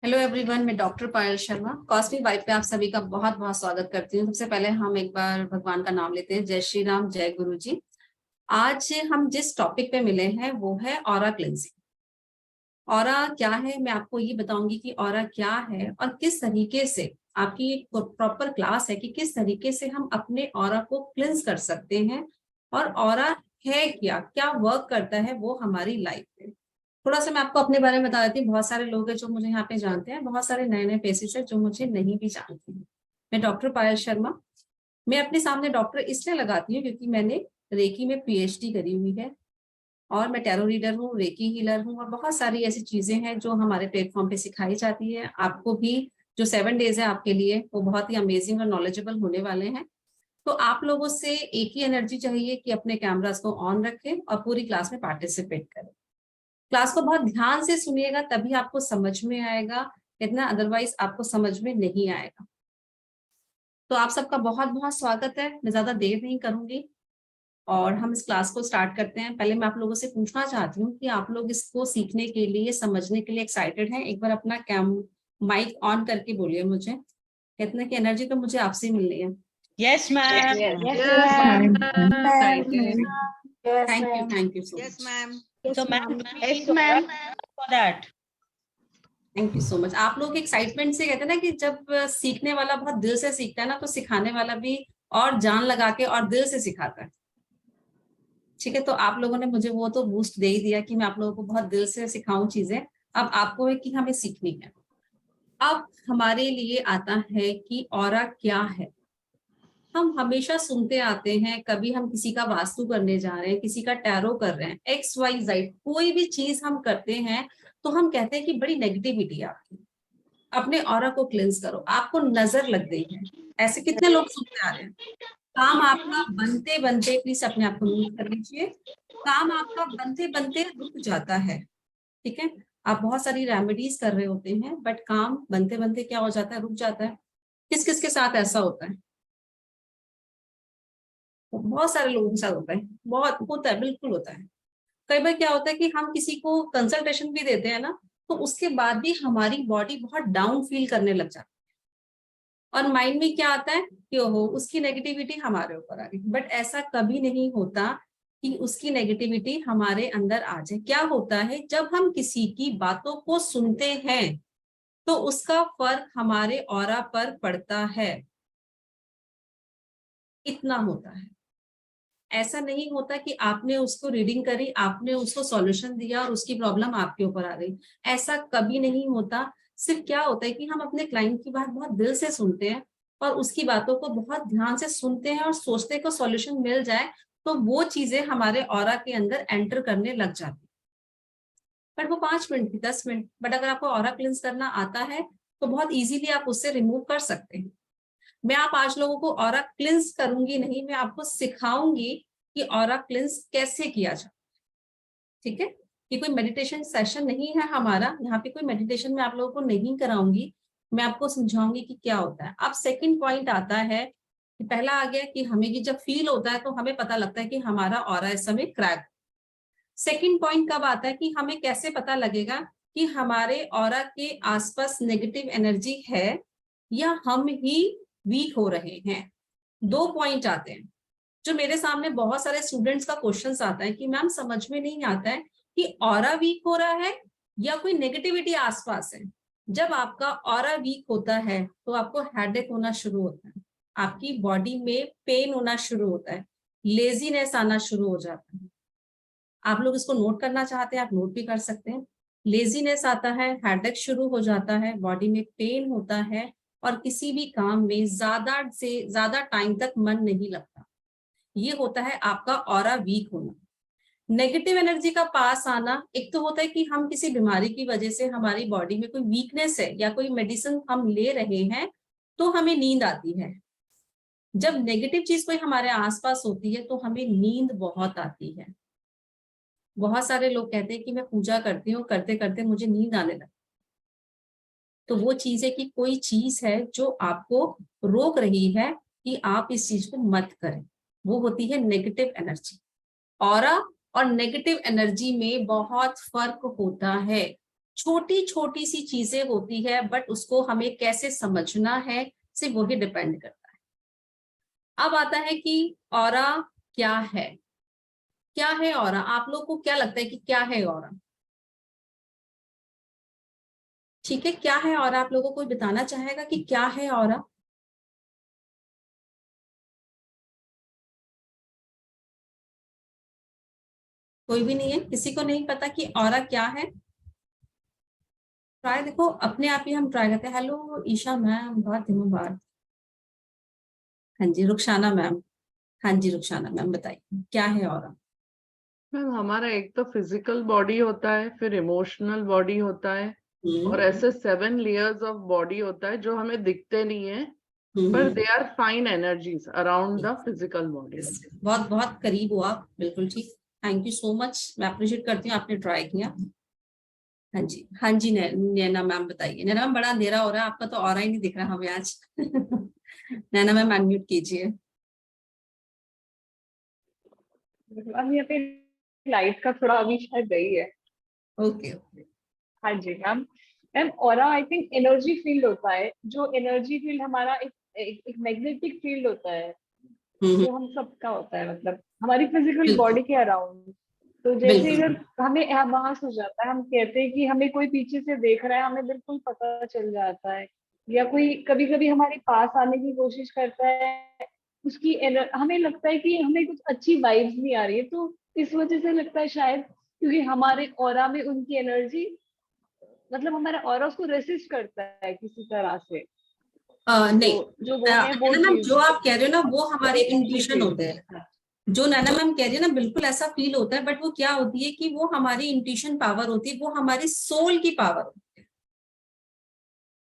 Hello everyone, मैं doctor पायल Sharma cosmic vibe पे आप सभी का बहुत बहुत स्वागत करती हूँ। सबसे पहले हम एक बार भगवान का नाम लेते हैं। जय श्री राम, जय गुरु जी। आज हम जिस टॉपिक पे मिले हैं वो है ऑरा क्लेंजिंग। ऑरा क्या है, मैं आपको ये बताऊंगी कि ऑरा क्या है और किस तरीके से आपकी एक प्रॉपर क्लास है कि किस तरीके से हम अपने ऑरा को क्लेंज कर सकते हैं। और ऑरा है क्या, क्या वर्क करता है वो हमारी लाइफ में। थोड़ा सा मैं आपको अपने बारे में बता देती हूँ। बहुत सारे लोग हैं जो मुझे यहाँ पे जानते हैं, बहुत सारे नए नए फेसेस हैं जो मुझे नहीं भी जानते हैं। मैं डॉक्टर पायल शर्मा। मैं अपने सामने डॉक्टर इसलिए लगाती हूँ क्योंकि मैंने रेकी में पीएचडी करी हुई है और मैं टैरो रीडर हूँ, रेकी हीलर हूँ और बहुत सारी ऐसी चीजें हैं जो हमारे प्लेटफॉर्म पे सिखाई जाती है। आपको भी जो 7 डेज है आपके लिए वो बहुत ही अमेजिंग और नॉलेजेबल होने वाले हैं। तो आप लोगों से एक ही एनर्जी चाहिए कि अपने कैमरास को ऑन रखें और पूरी क्लास में पार्टिसिपेट करें। क्लास को बहुत ध्यान से सुनिएगा तभी आपको समझ में आएगा, इतना अदरवाइज आपको समझ में नहीं आएगा। तो आप सबका बहुत बहुत स्वागत है। मैं ज्यादा देर नहीं करूंगी और हम इस क्लास को स्टार्ट करते हैं। पहले मैं आप लोगों से पूछना चाहती हूँ कि आप लोग इसको सीखने के लिए, समझने के लिए एक्साइटेड हैं? एक बार अपना माइक ऑन करके बोलिए मुझे। इतने की एनर्जी तो मुझे आपसे मिलनी है। Yes, ma'am. Yes, ma'am. Thank you, Yes, thank you, ma'am. Thank you so Yes, much. ma'am. So, Yes, ma'am, ma'am. we Yes, need ma'am. for that. Thank you so much. आप लोग excitement से कहते हैं ना कि जब सीखने वाला बहुत दिल से सीखता है ना तो सिखाने वाला भी और जान लगा के और दिल से सिखाता है। ठीक है, तो आप लोगों ने मुझे वो तो बूस्ट दे ही दिया कि मैं आप लोगों को बहुत दिल से सिखाऊं चीजें। अब आपको है कि हमें सीखनी है। अब हमारे लिए आता है कि ऑरा क्या है। हम हमेशा सुनते आते हैं, कभी हम किसी का वास्तु करने जा रहे हैं, किसी का टैरो कर रहे हैं, XYZ कोई भी चीज हम करते हैं तो हम कहते हैं कि बड़ी नेगेटिविटी है आपकी, अपने ऑरा को क्लेंस करो, आपको नजर लग गई है। ऐसे कितने लोग सुनते आ रहे हैं। काम आपका बनते बनते, प्लीज अपने आप को म्यूट कर लीजिए, काम आपका बनते बनते रुक जाता है। ठीक है, आप बहुत सारी रेमेडीज कर रहे होते हैं बट काम बनते बनते क्या हो जाता है, रुक जाता है। किस किस के साथ ऐसा होता है? बहुत सारे लोगों के साथ होता है, बहुत होता है, बिल्कुल होता है। कई बार क्या होता है कि हम किसी को कंसल्टेशन भी देते हैं ना, तो उसके बाद भी हमारी बॉडी बहुत डाउन फील करने लग जाती है और माइंड में क्या आता है कि ओहो उसकी नेगेटिविटी हमारे ऊपर आ गई। बट ऐसा कभी नहीं होता कि उसकी नेगेटिविटी हमारे अंदर आ जाए। क्या होता है, जब हम किसी की बातों को सुनते हैं तो उसका फर्क हमारे ऑरा पर पड़ता है। इतना होता है। ऐसा नहीं होता कि आपने उसको रीडिंग करी, आपने उसको सॉल्यूशन दिया और उसकी प्रॉब्लम आपके ऊपर आ गई। ऐसा कभी नहीं होता। सिर्फ क्या होता है कि हम अपने क्लाइंट की बात बहुत दिल से सुनते हैं और उसकी बातों को बहुत ध्यान से सुनते हैं और सोचते हैं को सॉल्यूशन मिल जाए तो वो चीजें हमारे ऑरा के अंदर एंटर करने लग जाती है। बट वो 5 मिनट की, 10 मिनट, बट अगर आपको ऑरा क्लिंस करना आता है तो बहुत इजीली आप उससे रिमूव कर सकते हैं। मैं आप आज लोगों को ऑरा क्लिंस करूंगी नहीं, मैं आपको सिखाऊंगी कि ऑरा क्लिंस कैसे किया जाए। ठीक है, ये कोई मेडिटेशन सेशन नहीं है हमारा, यहाँ पे कोई मेडिटेशन में आप लोगों को नहीं कराऊंगी, मैं आपको समझाऊंगी कि क्या होता है। अब सेकंड पॉइंट आता है कि पहला आ गया कि हमें ये जब फील होता है तो हमें पता लगता है कि हमारा ऑरा इस समय क्रैक। सेकंड पॉइंट कब आता है कि हमें कैसे पता लगेगा कि हमारे ऑरा के आसपास नेगेटिव एनर्जी है या हम ही वीक हो रहे हैं। 2 पॉइंट आते हैं जो मेरे सामने बहुत सारे स्टूडेंट्स का क्वेश्चन आता है कि मैम समझ में नहीं आता है कि ऑरा वीक हो रहा है या कोई नेगेटिविटी आसपास है। जब आपका ऑरा वीक होता है तो आपको हेडेक होना शुरू होता है, आपकी बॉडी में पेन होना शुरू होता है, लेजीनेस आना शुरू हो जाता है। आप लोग इसको नोट करना चाहते हैं, आप नोट भी कर सकते हैं। लेजीनेस आता है, हेडेक शुरू हो जाता है, बॉडी में पेन होता है और किसी भी काम में ज्यादा से ज्यादा टाइम तक मन नहीं लगता। ये होता है आपका ऑरा वीक होना। नेगेटिव एनर्जी का पास आना, एक तो होता है कि हम किसी बीमारी की वजह से हमारी बॉडी में कोई वीकनेस है या कोई मेडिसिन हम ले रहे हैं तो हमें नींद आती है। जब नेगेटिव चीज कोई हमारे आसपास होती है तो हमें नींद बहुत आती है। बहुत सारे लोग कहते हैं कि मैं पूजा करती हूँ, करते करते मुझे नींद आने लगती। तो वो चीज है कि कोई चीज है जो आपको रोक रही है कि आप इस चीज को मत करें, वो होती है नेगेटिव एनर्जी। ऑरा और नेगेटिव एनर्जी में बहुत फर्क होता है। छोटी छोटी सी चीजें होती है, बट उसको हमें कैसे समझना है सिर्फ वही डिपेंड करता है। अब आता है कि ऑरा क्या है। क्या है ऑरा? आप लोग को क्या लगता है कि क्या है ऑरा? ठीक है, क्या है ऑरा? आप लोगों को कोई बताना चाहेगा कि क्या है ऑरा? कोई भी नहीं है? किसी को नहीं पता कि ऑरा क्या है? ट्राई देखो, अपने आप ही हम ट्राई करते हैं। हेलो ईशा मैम, बहुत दिनों बाद। हाँ जी रुखसाना मैम। हाँ जी रुखसाना मैम, बताइए क्या है ऑरा? मैम हमारा एक तो फिजिकल बॉडी होता है, फिर इमोशनल बॉडी होता है, और ऐसे 7 लेयर्स ऑफ बॉडी होता है जो हमें दिखते नहीं है, पर they are fine energies around the physical body. बहुत बहुत करीब हो आप, बिल्कुल ठीक। थैंक यू सो मच, मैं अप्रिशिएट करती हूँ आपने ट्राई किया। हाँ जी, हाँ जी नैना मैम बताइए। नैना मैम बड़ा अंधेरा हो रहा है, आपका तो ऑरा ही नहीं दिख रहा हमें आज। नैना मैम अनम्यूट कीजिए। अब यहाँ पे लाइट का थोड़ा अभी शायद गई है। Okay okay. हाँ जी ma'am. Ma'am aura I think energy field होता है, जो एनर्जी फील्ड हमारा एक मैग्नेटिक फील्ड होता है, जो हम सबका होता है, मतलब हमारी फिजिकल बिल्कुल बॉडी के अराउंड। तो जैसे बिल्कुल। अगर हमें आभास हो जाता है, हम कहते हैं कि हमें कोई पीछे से देख रहा है, हमें बिल्कुल पता चल जाता है, या कोई कभी कभी हमारे पास आने की कोशिश करता है, उसकी हमें लगता है कि हमें कुछ अच्छी वाइब्स नहीं आ रही है, तो इस वजह से लगता है शायद क्योंकि हमारे ऑरा में उनकी एनर्जी, मतलब हमारा ऑरा उसको रेसिस्ट करता है किसी तरह से। नहीं, तो जो वो है वो नैना मैम चीज, जो आप कह रहे हो ना वो हमारे एनर्जी इंट्यूशन होते हैं। फील्ड। जो नैना मैम कह रही है ना, बिल्कुल ऐसा फील होता है, बट वो क्या होती है कि वो हमारी इंट्यूशन पावर होती है, वो हमारी सोल की पावर होती है।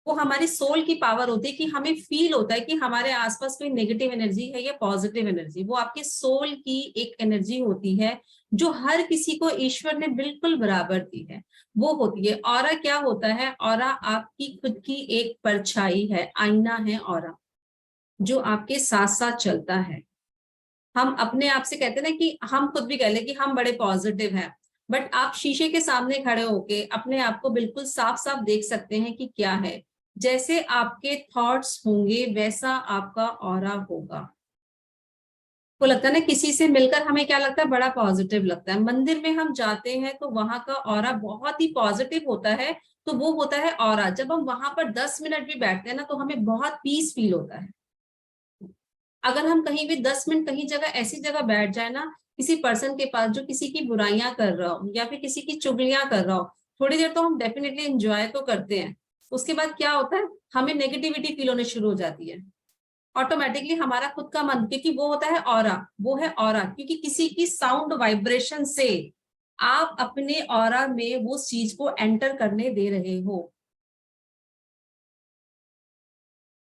वो हमारी सोल की पावर होती है कि हमें फील होता है कि हमारे आसपास कोई नेगेटिव एनर्जी है या पॉजिटिव एनर्जी। वो आपके सोल की एक एनर्जी होती है जो हर किसी को ईश्वर ने बिल्कुल बराबर दी है, वो होती है। ऑरा क्या होता है? ऑरा आपकी खुद की एक परछाई है, आईना है ऑरा, जो आपके साथ साथ चलता है। हम अपने आप से कहते हैं ना कि हम खुद भी कह लें कि हम बड़े पॉजिटिव हैं, बट आप शीशे के सामने खड़े होके अपने आप को बिल्कुल साफ साफ देख सकते हैं कि क्या है। जैसे आपके थॉट्स होंगे वैसा आपका ऑरा होगा। को लगता है ना, किसी से मिलकर हमें क्या लगता है? बड़ा पॉजिटिव लगता है। मंदिर में हम जाते हैं तो वहां का ऑरा बहुत ही पॉजिटिव होता है, तो वो होता है ऑरा। जब हम वहां पर 10 मिनट भी बैठते हैं ना तो हमें बहुत पीस फील होता है। अगर हम कहीं भी 10 मिनट कहीं जगह ऐसी जगह बैठ जाए ना, किसी पर्सन के पास जो किसी की बुराइयां कर रहा हो या फिर किसी की चुगलियां कर रहा हो, थोड़ी देर तो हम डेफिनेटली एंजॉय तो करते हैं। उसके बाद क्या होता है? हमें नेगेटिविटी फील होने शुरू हो जाती है ऑटोमेटिकली। हमारा खुद का मन, क्योंकि वो होता है ऑरा, वो है ऑरा, क्योंकि किसी की साउंड वाइब्रेशन से आप अपने ऑरा में वो चीज को एंटर करने दे रहे हो।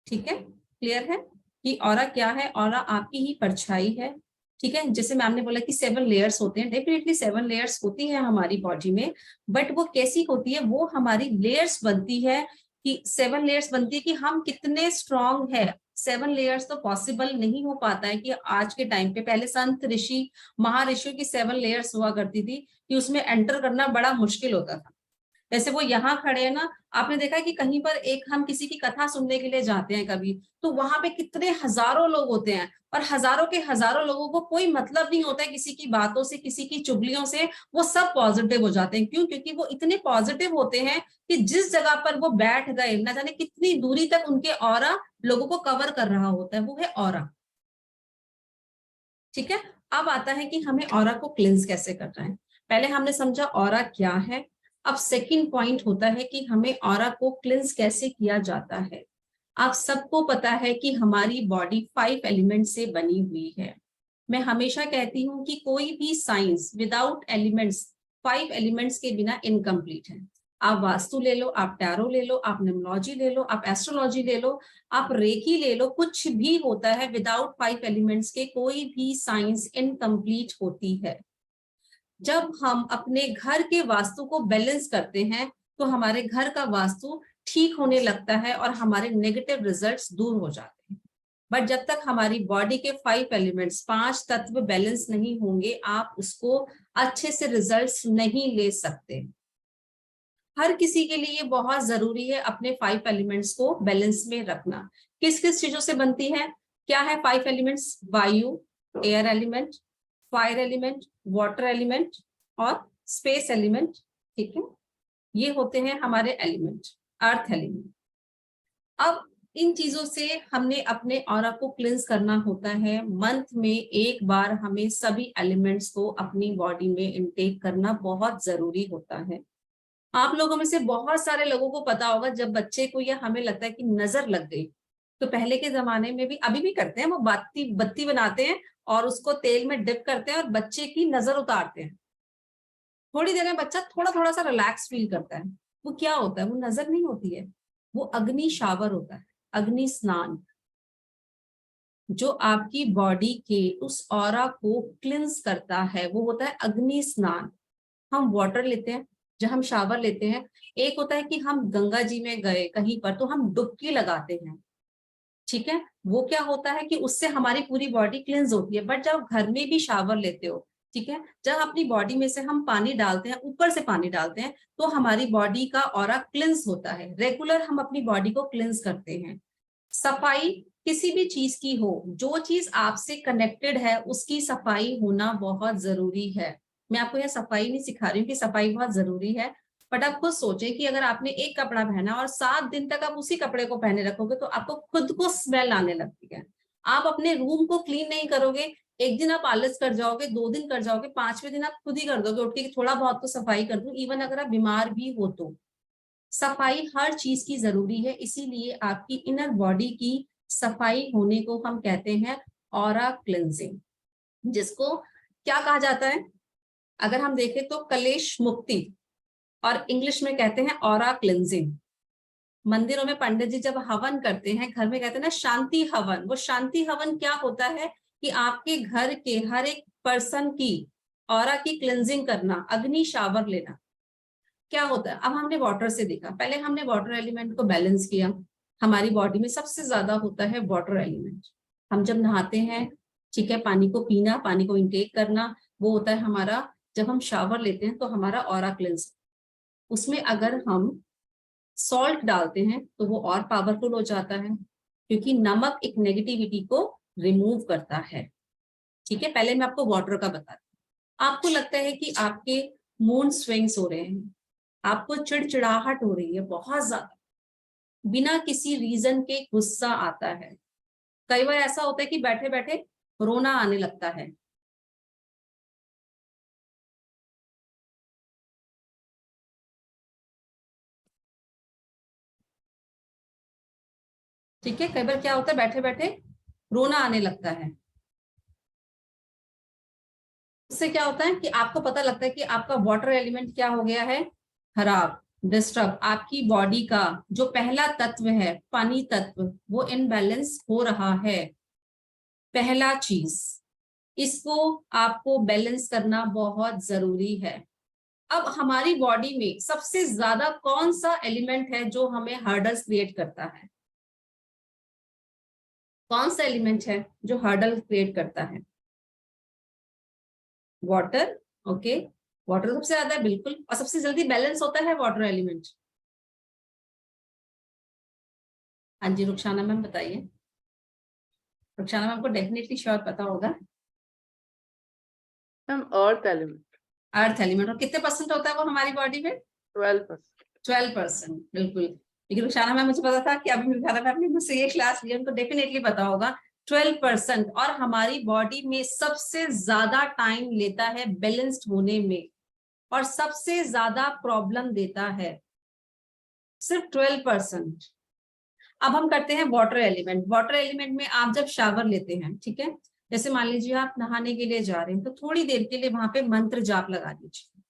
ठीक है, क्लियर है कि ऑरा क्या है? ऑरा आपकी ही परछाई है। ठीक है, जैसे मैम ने बोला कि 7 लेयर्स होते हैं, डेफिनेटली 7 लेयर्स होती है हमारी बॉडी में, बट वो कैसी होती है? वो हमारी लेयर्स बनती है कि 7 लेयर्स बनती है कि हम कितने स्ट्रांग है। 7 लेयर्स तो पॉसिबल नहीं हो पाता है कि आज के टाइम पे, पहले संत ऋषि महाऋषियों की 7 लेयर्स हुआ करती थी कि उसमें एंटर करना बड़ा मुश्किल होता था। जैसे वो यहाँ खड़े हैं ना, आपने देखा है कि कहीं पर एक हम किसी की कथा सुनने के लिए जाते हैं कभी, तो वहां पे कितने हजारों लोग होते हैं, और हजारों के हजारों लोगों को कोई मतलब नहीं होता है किसी की बातों से, किसी की चुगलियों से। वो सब पॉजिटिव हो जाते हैं। क्यों? क्योंकि वो इतने पॉजिटिव होते हैं कि जिस जगह पर वो बैठ गए, ना जाने कितनी दूरी तक उनके ऑरा लोगों को कवर कर रहा होता है। वो है ऑरा। ठीक है, अब आता है कि हमें ऑरा को क्लिंस कैसे करना है। पहले हमने समझा ऑरा क्या है। अब सेकंड पॉइंट होता है कि हमें ऑरा को क्लिंस कैसे किया जाता है। आप सबको पता है कि हमारी बॉडी 5 एलिमेंट से बनी हुई है। मैं हमेशा कहती हूं कि कोई भी साइंस विदाउट एलिमेंट्स, 5 एलिमेंट्स के बिना इनकम्प्लीट है। आप वास्तु ले लो, आप टैरो ले लो, आप न्यूमरोलॉजी ले लो, आप एस्ट्रोलॉजी ले लो, आप रेकी ले लो, कुछ भी होता है विदाउट 5 एलिमेंट्स के कोई भी साइंस इनकम्प्लीट होती है। जब हम अपने घर के वास्तु को बैलेंस करते हैं तो हमारे घर का वास्तु ठीक होने लगता है और हमारे नेगेटिव रिजल्ट्स दूर हो जाते हैं। बट जब तक हमारी बॉडी के 5 एलिमेंट्स, 5 तत्व बैलेंस नहीं होंगे, आप उसको अच्छे से रिजल्ट्स नहीं ले सकते। हर किसी के लिए ये बहुत जरूरी है अपने 5 एलिमेंट्स को बैलेंस में रखना। किस किस चीजों से बनती है, क्या है 5 एलिमेंट्स? वायु, air element, fire element, water element और स्पेस एलिमेंट। ठीक है, ये होते हैं हमारे एलिमेंट, अर्थ एलिमेंट। अब इन चीजों से हमने अपने ऑरा को क्लींस करना होता है। मंथ में एक बार हमें सभी एलिमेंट्स को अपनी बॉडी में इनटेक करना बहुत जरूरी होता है। आप लोगों में से बहुत सारे लोगों को पता होगा, जब बच्चे को या हमें लगता है कि नजर लग गई, तो पहले के जमाने में भी, अभी भी करते हैं, वो बत्ती बनाते हैं और उसको तेल में डिप करते हैं और बच्चे की नजर उतारते हैं। थोड़ी देर में बच्चा थोड़ा थोड़ा सा रिलैक्स फील करता है। वो क्या होता है? वो नजर नहीं होती है, वो अग्नि शावर होता है, अग्नि स्नान, जो आपकी बॉडी के उस ऑरा को क्लिंस करता है, वो होता है अग्नि स्नान। हम वाटर लेते हैं, जब हम शावर लेते हैं, एक होता है कि हम गंगा जी में गए कहीं पर तो हम डुबकी लगाते हैं, ठीक है, वो क्या होता है कि उससे हमारी पूरी बॉडी क्लिंस होती है। बट जब घर में भी शावर लेते हो, ठीक है, जब अपनी बॉडी में से हम पानी डालते हैं, ऊपर से पानी डालते हैं, तो हमारी बॉडी का ऑरा क्लिंस होता है। रेगुलर हम अपनी बॉडी को क्लिंस करते हैं। सफाई किसी भी चीज की हो, जो चीज आपसे कनेक्टेड है उसकी सफाई होना बहुत जरूरी है। मैं आपको यह सफाई नहीं सिखा रही हूँ कि सफाई बहुत जरूरी है, बट आप खुद सोचें कि अगर आपने एक कपड़ा पहना और 7 दिन तक आप उसी कपड़े को पहने रखोगे तो आपको खुद को स्मेल आने लगती है। आप अपने रूम को क्लीन नहीं करोगे, एक दिन आप आलस कर जाओगे, 2 दिन कर जाओगे, 5वें दिन आप खुद ही कर दोगे उठ के, थोड़ा बहुत तो सफाई कर दूं। इवन अगर आप बीमार भी हो तो सफाई हर चीज की जरूरी है। इसीलिए आपकी इनर बॉडी की सफाई होने को हम कहते हैं ऑरा क्लिंजिंग, जिसको क्या कहा जाता है? अगर हम देखें तो कलेश मुक्ति, और इंग्लिश में कहते हैं ऑरा क्लिंजिंग। मंदिरों में पंडित जी जब हवन करते हैं, घर में कहते हैं ना शांति हवन। वो शांति हवन क्या होता है कि आपके घर के हर एक पर्सन की ऑरा की क्लिंजिंग करना, अग्नि शावर लेना। क्या होता है? अब हमने वाटर से देखा, पहले हमने वाटर एलिमेंट को बैलेंस किया। हमारी बॉडी में सबसे ज्यादा होता है वाटर एलिमेंट। हम जब नहाते हैं, ठीक है, पानी को पीना, पानी को इंटेक करना, वो होता है हमारा। जब हम शावर लेते हैं तो हमारा ऑरा क्लिंज। उसमें अगर हम सॉल्ट डालते हैं तो वो और पावरफुल हो जाता है, क्योंकि नमक एक नेगेटिविटी को रिमूव करता है। ठीक है, पहले मैं आपको वाटर का बताती हूँ। आपको लगता है कि आपके मूड स्विंग्स हो रहे हैं, आपको चिड़चिड़ाहट हो रही है बहुत ज्यादा, बिना किसी रीजन के गुस्सा आता है। कई बार ऐसा होता है कि बैठे बैठे रोना आने लगता है। ठीक है, कई बार क्या होता है, बैठे बैठे रोना आने लगता है। उससे क्या होता है कि आपको पता लगता है कि आपका वाटर एलिमेंट क्या हो गया है, खराब, डिस्टर्ब। आपकी बॉडी का जो पहला तत्व है, पानी तत्व, वो इनबैलेंस हो रहा है। पहला चीज, इसको आपको बैलेंस करना बहुत जरूरी है। अब हमारी बॉडी में सबसे ज्यादा कौन सा एलिमेंट है जो हमें हर्डल्स क्रिएट करता है? कौन सा एलिमेंट है जो हर्डल क्रिएट करता है? वाटर। ओके, वाटर सबसे ज्यादा है, बिल्कुल, और सबसे जल्दी बैलेंस होता है वाटर एलिमेंट। हाँ जी, रुखसाना मैम बताइए। रुखसाना मैम को डेफिनेटली श्योर पता होगा। Ma'am earth element. Earth element, और कितने % होता है वो हमारी बॉडी में? 12%। 12%, बिल्कुल। लेकिन रुखसाना मैम, मुझे पता था कि अभी रुखसाना मैम ने मुझसे ये क्लास लिया, उनको डेफिनेटली पता होगा 12%। और हमारी बॉडी में सबसे ज्यादा टाइम लेता है बैलेंस्ड होने में, और सबसे ज्यादा प्रॉब्लम देता है, सिर्फ 12%। अब हम करते हैं वाटर एलिमेंट। वाटर एलिमेंट में आप जब शावर लेते हैं, ठीक है, जैसे मान लीजिए आप नहाने के लिए जा रहे हैं, तो थोड़ी देर के लिए वहां पे मंत्र जाप लगा दीजिए,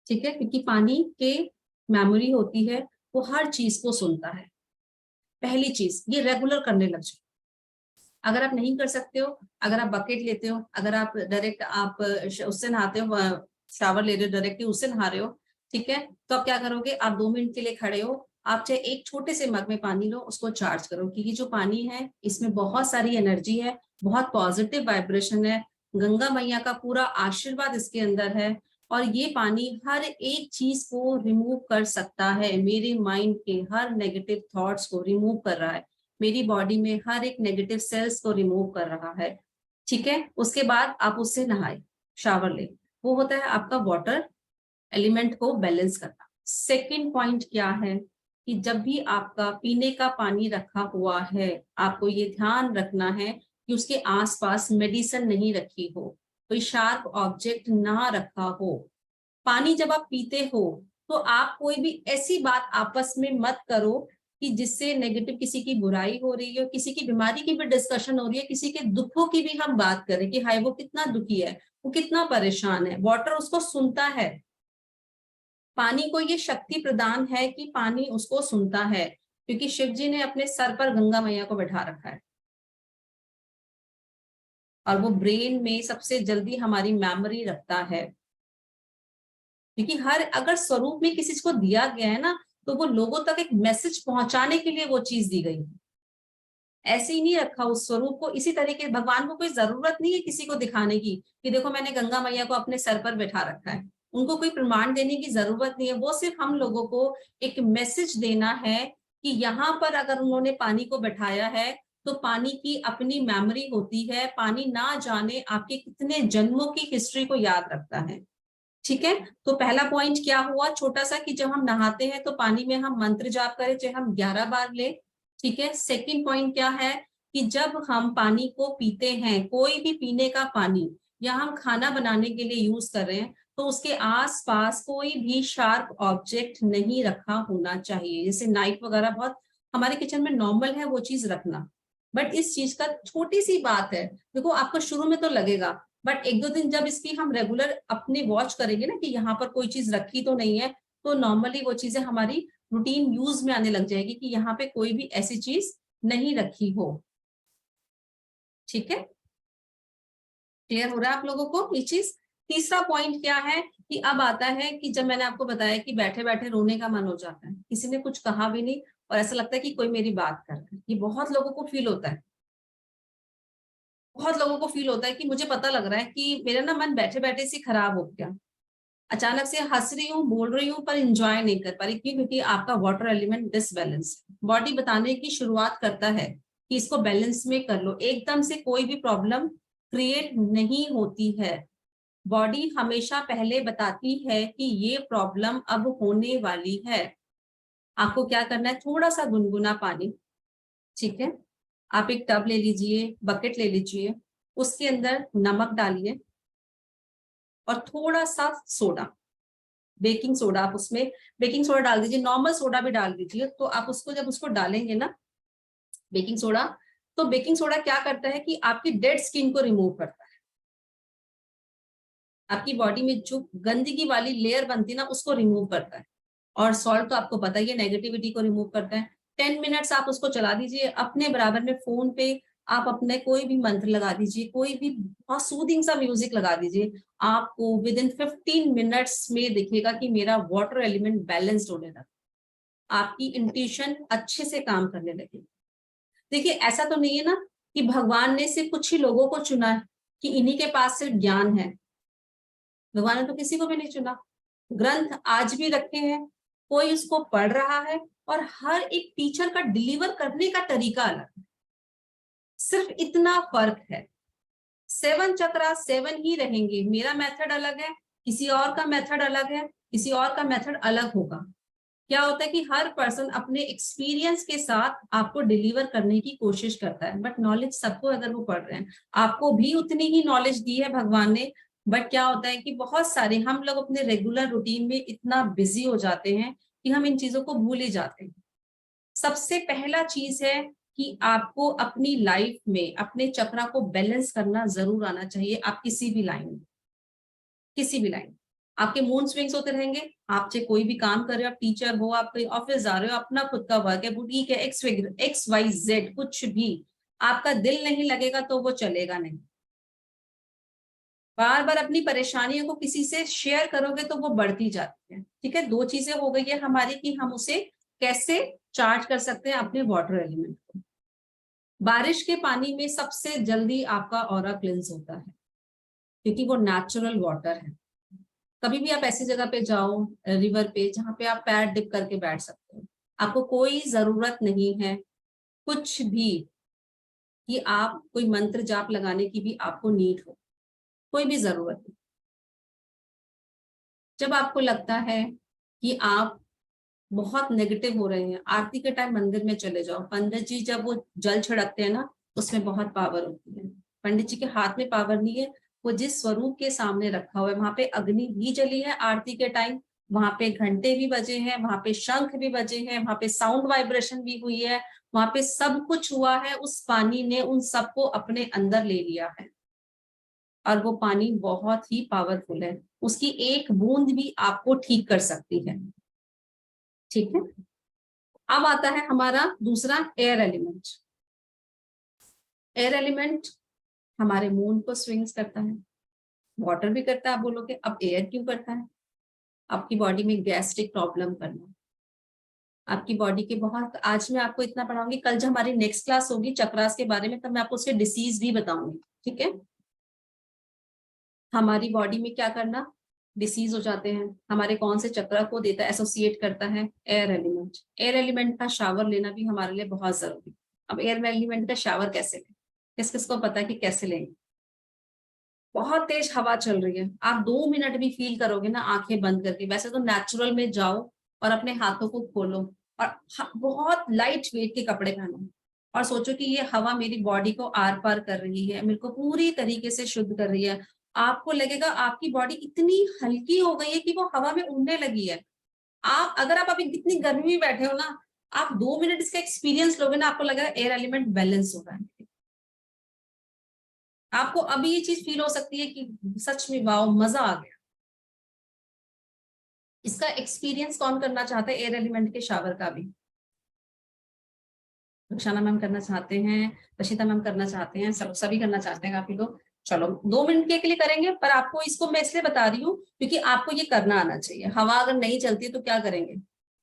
ठीक है, क्योंकि पानी के मेमोरी होती है, वो हर चीज को सुनता है। पहली चीज, ये रेगुलर करने लग जाए। अगर आप नहीं कर सकते हो, अगर आप बकेट लेते हो, अगर आप डायरेक्ट आप उससे नहाते हो, शावर ले रहे हो डायरेक्टली उससे नहा रहे हो, ठीक है, तो आप क्या करोगे, आप 2 मिनट के लिए खड़े हो, आप चाहे एक छोटे से मग में पानी लो, उसको चार्ज करो, क्योंकि जो पानी है इसमें बहुत सारी एनर्जी है, बहुत पॉजिटिव वाइब्रेशन है, गंगा मैया का पूरा आशीर्वाद इसके अंदर है। और ये पानी हर एक चीज को रिमूव कर सकता है। मेरे माइंड के हर नेगेटिव थॉट्स को रिमूव कर रहा है, मेरी बॉडी में हर एक नेगेटिव सेल्स को रिमूव कर रहा है। ठीक है, उसके बाद आप उससे नहाए, शावर ले, वो होता है आपका वाटर एलिमेंट को बैलेंस करना। सेकंड पॉइंट क्या है कि जब भी आपका पीने का पानी रखा हुआ है, आपको ये ध्यान रखना है कि उसके आसपास मेडिसिन नहीं रखी हो, कोई शार्प ऑब्जेक्ट ना रखा हो। पानी जब आप पीते हो तो आप कोई भी ऐसी बात आपस में मत करो कि जिससे नेगेटिव किसी की बुराई हो रही है, किसी की बीमारी की भी डिस्कशन हो रही है, किसी के दुखों की भी हम बात करें कि हाय वो कितना दुखी है, वो कितना परेशान है। वाटर उसको सुनता है, पानी को ये शक्ति प्रदान है कि पानी उसको सुनता है, क्योंकि शिव जी ने अपने सर पर गंगा मैया को बैठा रखा है और वो ब्रेन में सबसे जल्दी हमारी मेमोरी रखता है। क्योंकि हर अगर स्वरूप में किसी को दिया गया है ना, तो वो लोगों तक एक मैसेज पहुंचाने के लिए वो चीज दी गई है। ऐसे ही नहीं रखा उस स्वरूप को। इसी तरीके भगवान को कोई जरूरत नहीं है किसी को दिखाने की कि देखो मैंने गंगा मैया को अपने सर पर बैठा रखा है, उनको कोई प्रमाण देने की जरूरत नहीं है। वो सिर्फ हम लोगों को एक मैसेज देना है कि यहाँ पर अगर उन्होंने पानी को बैठाया है तो पानी की अपनी मेमोरी होती है, पानी ना जाने आपके कितने जन्मों की हिस्ट्री को याद रखता है। ठीक है, तो पहला पॉइंट क्या हुआ छोटा सा कि जब हम नहाते हैं तो पानी में हम मंत्र जाप करें, चाहे हम 11 बार ले। ठीक है, सेकंड पॉइंट क्या है कि जब हम पानी को पीते हैं, कोई भी पीने का पानी या हम खाना बनाने के लिए यूज कर रहे हैं, तो उसके आसपास कोई भी शार्प ऑब्जेक्ट नहीं रखा होना चाहिए। जैसे नाइफ वगैरह बहुत हमारे किचन में नॉर्मल है वो चीज रखना, बट इस चीज का छोटी सी बात है। देखो आपको शुरू में तो लगेगा, बट एक दो दिन जब इसकी हम रेगुलर अपने वॉच करेंगे ना कि यहाँ पर कोई चीज रखी तो नहीं है, तो नॉर्मली वो चीजें हमारी रूटीन यूज में आने लग जाएगी कि यहाँ पे कोई भी ऐसी चीज नहीं रखी हो। ठीक है, क्लियर हो रहा है आप लोगों को ये चीज। तीसरा पॉइंट क्या है कि अब आता है कि जब मैंने आपको बताया कि बैठे बैठे रोने का मन हो जाता है, किसी ने कुछ कहा भी नहीं और ऐसा लगता है कि कोई मेरी बात कर रहा है, ये बहुत लोगों को फील होता है। बहुत लोगों को फील होता है कि मुझे पता लग रहा है कि मेरा ना मन बैठे बैठे से खराब हो गया, अचानक से हंस रही हूँ, बोल रही हूँ, पर इंजॉय नहीं कर पा रही। क्यों? क्योंकि आपका वाटर एलिमेंट डिसबैलेंस। बॉडी बताने की शुरुआत करता है कि इसको बैलेंस में कर लो। एकदम से कोई भी प्रॉब्लम क्रिएट नहीं होती है, बॉडी हमेशा पहले बताती है कि ये प्रॉब्लम अब होने वाली है। आपको क्या करना है, थोड़ा सा गुनगुना पानी, ठीक है, आप एक टब ले लीजिए, बकेट ले लीजिए, उसके अंदर नमक डालिए और थोड़ा सा सोडा, बेकिंग सोडा, आप उसमें बेकिंग सोडा डाल दीजिए, नॉर्मल सोडा भी डाल दीजिए। तो आप उसको जब उसको डालेंगे ना बेकिंग सोडा, तो बेकिंग सोडा क्या करता है कि आपकी डेड स्किन को रिमूव करता है। आपकी बॉडी में जो गंदगी वाली लेयर बनती है ना उसको रिमूव करता है। और सॉल्ट तो आपको पता ही है नेगेटिविटी को रिमूव करता है। 10 मिनट्स आप उसको चला दीजिए, अपने बराबर में फोन पे आप अपने कोई भी मंत्र लगा दीजिए, कोई भी बहुत सूदिंग सा म्यूजिक लगा दीजिए। आपको विद इन 15 मिनट्स में दिखेगा कि मेरा वाटर एलिमेंट बैलेंस्ड होने लगा, आपकी इंट्यूशन अच्छे से काम करने लगेगी। देखिए ऐसा तो नहीं है ना कि भगवान ने सिर्फ कुछ ही लोगों को चुना है कि इन्हीं के पास सिर्फ ज्ञान है। भगवान ने तो किसी को भी नहीं चुना। ग्रंथ आज भी रखे हैं, कोई उसको पढ़ रहा है और हर एक टीचर का डिलीवर करने का तरीका अलग है। सिर्फ इतना फर्क है। 7 चक्रा 7 ही रहेंगे, मेरा मेथड अलग है, किसी और का मेथड अलग है, किसी और का मेथड अलग होगा। क्या होता है कि हर पर्सन अपने एक्सपीरियंस के साथ आपको डिलीवर करने की कोशिश करता है, बट नॉलेज सबको अगर वो पढ़ रहे हैं, आपको भी उतनी ही नॉलेज दी है भगवान ने। बट क्या होता है कि बहुत सारे हम लोग अपने रेगुलर रूटीन में इतना बिजी हो जाते हैं कि हम इन चीजों को भूल ही जाते हैं। सबसे पहला चीज है कि आपको अपनी लाइफ में अपने चक्रा को बैलेंस करना जरूर आना चाहिए। आप किसी भी लाइन में, किसी भी लाइन, आपके मूड स्विंग्स होते रहेंगे, आप चाहे कोई भी काम कर रहे हो, आप टीचर हो, आप कहीं ऑफिस जा रहे हो, अपना खुद का वर्क है, बुटीक है, XYZ कुछ भी, आपका दिल नहीं लगेगा तो वो चलेगा नहीं। बार बार अपनी परेशानियों को किसी से शेयर करोगे तो वो बढ़ती जाती है। ठीक है, 2 चीजें हो गई है हमारी कि हम उसे कैसे चार्ज कर सकते हैं अपने वाटर एलिमेंट को। बारिश के पानी में सबसे जल्दी आपका ऑरा क्लिंस होता है क्योंकि वो नेचुरल वाटर है। कभी भी आप ऐसी जगह पे जाओ रिवर पे जहाँ पे आप पैर डिप करके बैठ सकते हो। आपको कोई जरूरत नहीं है कुछ भी कि आप कोई मंत्र जाप लगाने की भी आपको नीड हो, कोई भी जरूरत नहीं। जब आपको लगता है कि आप बहुत नेगेटिव हो रहे हैं, आरती के टाइम मंदिर में चले जाओ। पंडित जी जब वो जल छिड़कते हैं ना, उसमें बहुत पावर होती है। पंडित जी के हाथ में पावर नहीं है, वो जिस स्वरूप के सामने रखा हुआ है, वहां पे अग्नि भी जली है आरती के टाइम, वहां पे घंटे भी बजे हैं, वहां पे शंख भी बजे हैं, वहां पे साउंड वाइब्रेशन भी हुई है, वहां पे सब कुछ हुआ है। उस पानी ने उन सबको अपने अंदर ले लिया है और वो पानी बहुत ही पावरफुल है। उसकी एक बूंद भी आपको ठीक कर सकती है। ठीक है, अब आता है हमारा दूसरा एयर एलिमेंट। एयर एलिमेंट हमारे मूड को स्विंग्स करता है, वाटर भी करता है। आप बोलोगे अब एयर क्यों करता है? आपकी बॉडी में गैस्ट्रिक प्रॉब्लम करना, आपकी बॉडी के बहुत, आज मैं आपको इतना पढ़ाऊंगी, कल जब हमारी नेक्स्ट क्लास होगी चक्रास के बारे में, तब मैं आपको उसके डिसीज भी बताऊंगी। ठीक है, हमारी बॉडी में क्या करना, डिसीज हो जाते हैं, हमारे कौन से चक्र को देता है, एसोसिएट करता है एयर एलिमेंट। एयर एलिमेंट का शावर लेना भी हमारे लिए बहुत जरूरी। अब एयर एलिमेंट का शावर कैसे लें, किस किस को पता है कि कैसे लेंगे? बहुत तेज हवा चल रही है, आप 2 मिनट भी फील करोगे ना आंखें बंद करके, वैसे तो नेचुरल में जाओ और अपने हाथों को खोलो और बहुत लाइट वेट के कपड़े पहनो और सोचो कि ये हवा मेरी बॉडी को आर पार कर रही है, मेरे को पूरी तरीके से शुद्ध कर रही है। आपको लगेगा आपकी बॉडी इतनी हल्की हो गई है कि वो हवा में उड़ने लगी है। आप अगर आप अभी इतनी गर्मी में बैठे हो ना, आप 2 मिनट इसका एक्सपीरियंस लोगे ना, आपको लगेगा एयर एलिमेंट बैलेंस हो रहा है। आपको अभी ये चीज फील हो सकती है कि सच में वाओ मजा आ गया। इसका एक्सपीरियंस कौन करना चाहता है एयर एलिमेंट के शावर का भी? रुखसाना मैम करना चाहते हैं, रशिता मैम करना चाहते हैं, सब सभी करना चाहते हैं काफी लोग। चलो 2 मिनट के लिए करेंगे, पर आपको इसको मैं इसलिए बता रही हूँ क्योंकि आपको ये करना आना चाहिए। हवा अगर नहीं चलती है तो क्या करेंगे,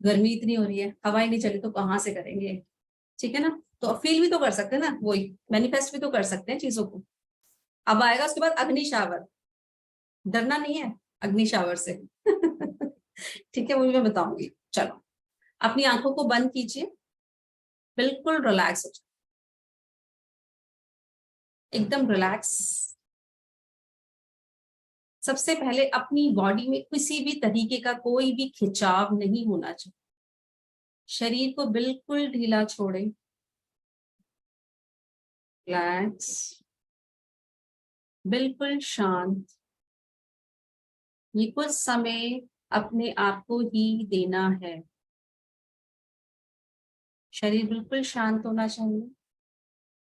गर्मी इतनी हो रही है, हवा ही नहीं चली तो कहाँ से करेंगे? ठीक है ना, तो फील भी तो कर सकते हैं ना, वही मैनिफेस्ट भी तो कर सकते हैं चीजों को। अब आएगा उसके बाद अग्नि शावर। डरना नहीं है अग्नि शावर से ठीक है, वो भी मैं बताऊंगी। चलो अपनी आंखों को बंद कीजिए, बिल्कुल रिलैक्स हो जाए, एकदम रिलैक्स। सबसे पहले अपनी बॉडी में किसी भी तरीके का कोई भी खिंचाव नहीं होना चाहिए। शरीर को बिल्कुल ढीला छोड़े, रिलैक्स, बिल्कुल शांत। ये कुछ समय अपने आप को ही देना है। शरीर बिल्कुल शांत होना चाहिए।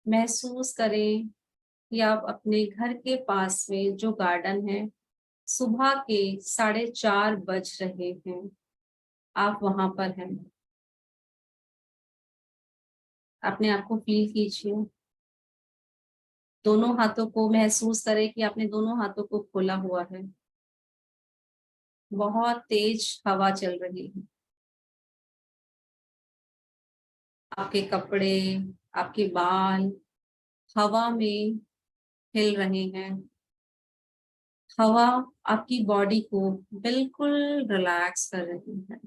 महसूस करें कि आप अपने घर के पास में जो गार्डन है, सुबह के 4:30 बज रहे हैं, आप वहां पर हैं। अपने आप को फील कीजिए, दोनों हाथों को महसूस करें कि आपने दोनों हाथों को खोला हुआ है। बहुत तेज हवा चल रही है, आपके कपड़े, आपके बाल हवा में हिल रहे हैं। हवा आपकी बॉडी को बिल्कुल रिलैक्स कर रही है,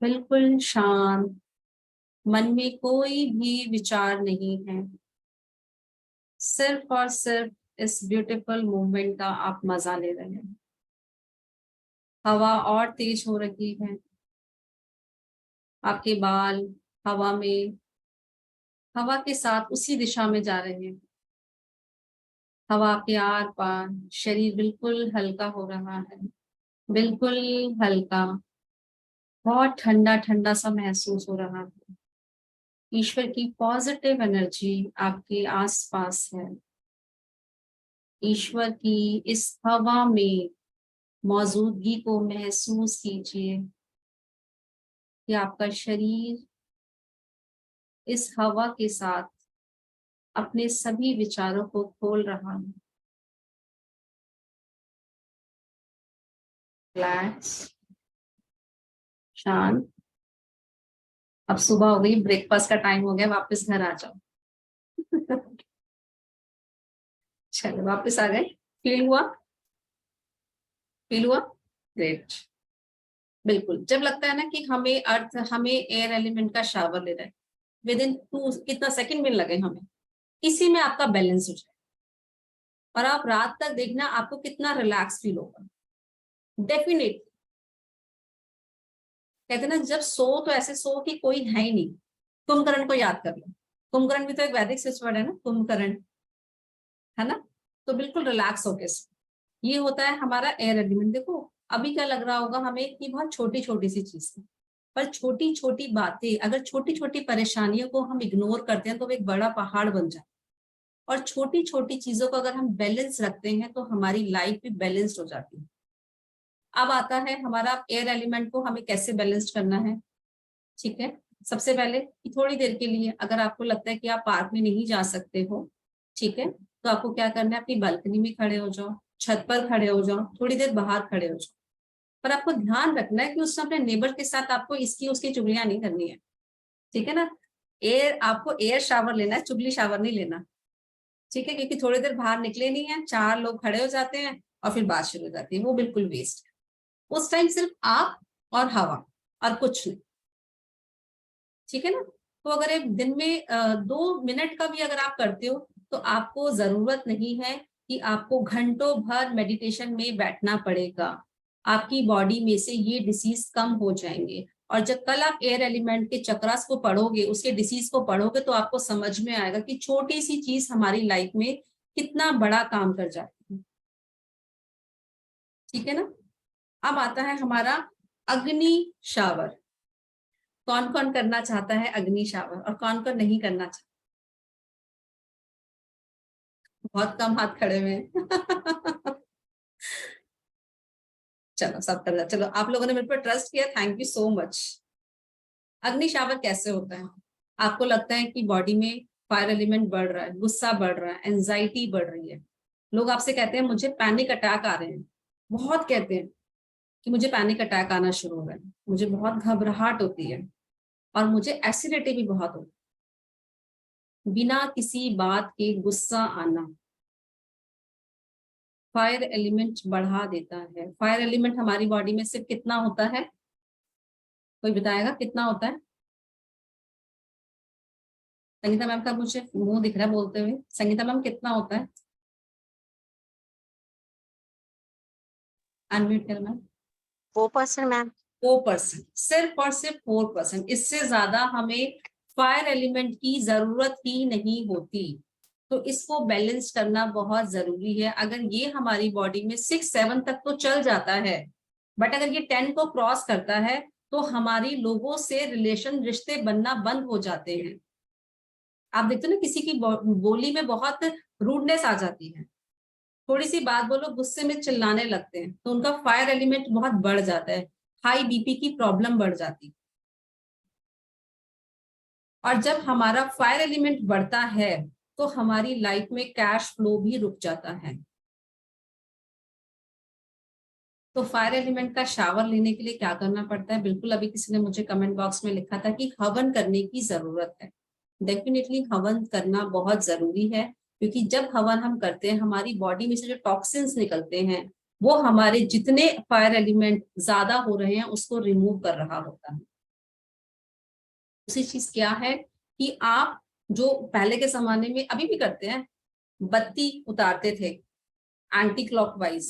बिल्कुल शांत। मन में कोई भी विचार नहीं है, सिर्फ और सिर्फ इस ब्यूटीफुल मूवमेंट का आप मजा ले रहे हैं। हवा और तेज हो रही है, आपके बाल हवा में, हवा के साथ उसी दिशा में जा रहे हैं। हवा के आर पार, शरीर बिल्कुल हल्का हो रहा है, बिल्कुल हल्का, बहुत ठंडा ठंडा सा महसूस हो रहा है। ईश्वर की पॉजिटिव एनर्जी आपके आसपास है। ईश्वर की इस हवा में मौजूदगी को महसूस कीजिए कि आपका शरीर इस हवा के साथ अपने सभी विचारों को खोल रहा है। रिलैक्स, शांत। अब सुबह हो गई, ब्रेकफास्ट का टाइम हो गया, वापस घर आ जाओ चलो वापस आ गए, फील हुआ? फील हुआ? ग्रेट। बिल्कुल, जब लगता है ना कि हमें एयर एलिमेंट का शावर लेना है, विद इन 2 कितना सेकंड में लगे हमें, इसी में आपका बैलेंस हो जाए और आप रात तक देखना आपको कितना रिलैक्स फील होगा। डेफिनेटली कहते ना, जब सो तो ऐसे सो कि कोई है ही नहीं। कुंभकर्ण को याद कर लो, कुंभकर्ण भी तो एक वैदिक स्विच वर्ड है ना, कुंभकर्ण, है ना? तो बिल्कुल रिलैक्स होके सो। ये होता है हमारा एयर एलिमेंट। देखो अभी क्या लग रहा होगा हमें कि बहुत छोटी छोटी सी चीज है, पर छोटी छोटी बातें, अगर छोटी छोटी परेशानियों को हम इग्नोर करते हैं तो वो एक बड़ा पहाड़ बन जाए। और छोटी छोटी चीजों को अगर हम बैलेंस रखते हैं तो हमारी लाइफ भी बैलेंस्ड हो जाती है। अब आता है हमारा एयर एलिमेंट को हमें कैसे बैलेंस करना है। ठीक है, सबसे पहले कि थोड़ी देर के लिए अगर आपको लगता है कि आप पार्क में नहीं जा सकते हो, ठीक है, तो आपको क्या करना है, अपनी बालकनी में खड़े हो जाओ, छत पर खड़े हो जाओ, थोड़ी देर बाहर खड़े हो जाओ। पर आपको ध्यान रखना है कि उस अपने नेबर के साथ आपको इसकी उसकी चुगलियां नहीं करनी है। ठीक है ना? आपको एयर शावर लेना है, चुगली शावर नहीं लेना। ठीक है, क्योंकि थोड़ी देर बाहर निकले नहीं है, 4 लोग खड़े हो जाते हैं और फिर बात शुरू हो जाती है, वो बिल्कुल वेस्ट है। उस टाइम सिर्फ आप और हवा और कुछ नहीं। ठीक है ना? तो अगर एक दिन में 2 मिनट का भी अगर आप करते हो तो आपको जरूरत नहीं है कि आपको घंटों भर मेडिटेशन में बैठना पड़ेगा। आपकी बॉडी में से ये डिसीज कम हो जाएंगे। और जब कल आप एयर एलिमेंट के चक्रास को पढ़ोगे, उसके डिसीज को पढ़ोगे, तो आपको समझ में आएगा कि छोटी सी चीज हमारी लाइफ में कितना बड़ा काम कर जाती है। ठीक है ना? अब आता है हमारा अग्नि शावर। कौन कौन करना चाहता है अग्नि शावर और कौन कौन नहीं करना चाहता? बहुत कम हाथ खड़े हुए हैं। चलो सब कर रहा, चलो आप लोगों ने मेरे पर ट्रस्ट किया, थैंक यू सो मच। अग्नि शावर कैसे होता है? आपको लगता है कि बॉडी में फायर एलिमेंट बढ़ रहा है, गुस्सा बढ़ रहा है, एंजाइटी बढ़ रही है। लोग आपसे कहते हैं मुझे पैनिक अटैक आ रहे हैं, बहुत कहते हैं कि मुझे पैनिक अटैक आना शुरू हो रहा है, मुझे बहुत घबराहट होती है और मुझे एसिडिटी भी बहुत होती है। बिना किसी बात के गुस्सा आना फायर एलिमेंट बढ़ा देता है। फायर एलिमेंट हमारी बॉडी में सिर्फ कितना होता है? कोई बताएगा कितना होता है? संगीता मैम का मुझे मुंह दिख रहा है बोलते हुए। संगीता मैम कितना होता है? अनम्यूट कर मैम। 4% मैम। 4%, सिर्फ और सिर्फ 4%। इससे ज्यादा हमें फायर एलिमेंट की जरूरत ही नहीं होती। तो इसको बैलेंस करना बहुत जरूरी है। अगर ये हमारी बॉडी में 6-7 तक तो चल जाता है, बट अगर ये 10 को क्रॉस करता है तो हमारी लोगों से रिश्ते बनना बंद हो जाते हैं। आप देखते हो ना, किसी की बोली में बहुत रूडनेस आ जाती है, थोड़ी सी बात बोलो गुस्से में चिल्लाने लगते हैं, तो उनका फायर एलिमेंट बहुत बढ़ जाता है, हाई बीपी की प्रॉब्लम बढ़ जाती है। और जब हमारा फायर एलिमेंट बढ़ता है तो हमारी लाइफ में कैश फ्लो भी रुक जाता है। तो फायर एलिमेंट का शावर लेने के लिए क्या करना पड़ता है? बिल्कुल अभी किसी ने मुझे कमेंट बॉक्स में लिखा था कि हवन करने की जरूरत है। डेफिनेटली हवन करना बहुत जरूरी है, क्योंकि जब हवन हम करते हैं हमारी बॉडी में से जो टॉक्सिन्स निकलते हैं वो हमारे जितने फायर एलिमेंट ज्यादा हो रहे हैं उसको रिमूव कर रहा होता है। दूसरी चीज क्या है कि आप जो पहले के जमाने में अभी भी करते हैं, बत्ती उतारते थे एंटी क्लॉकवाइज,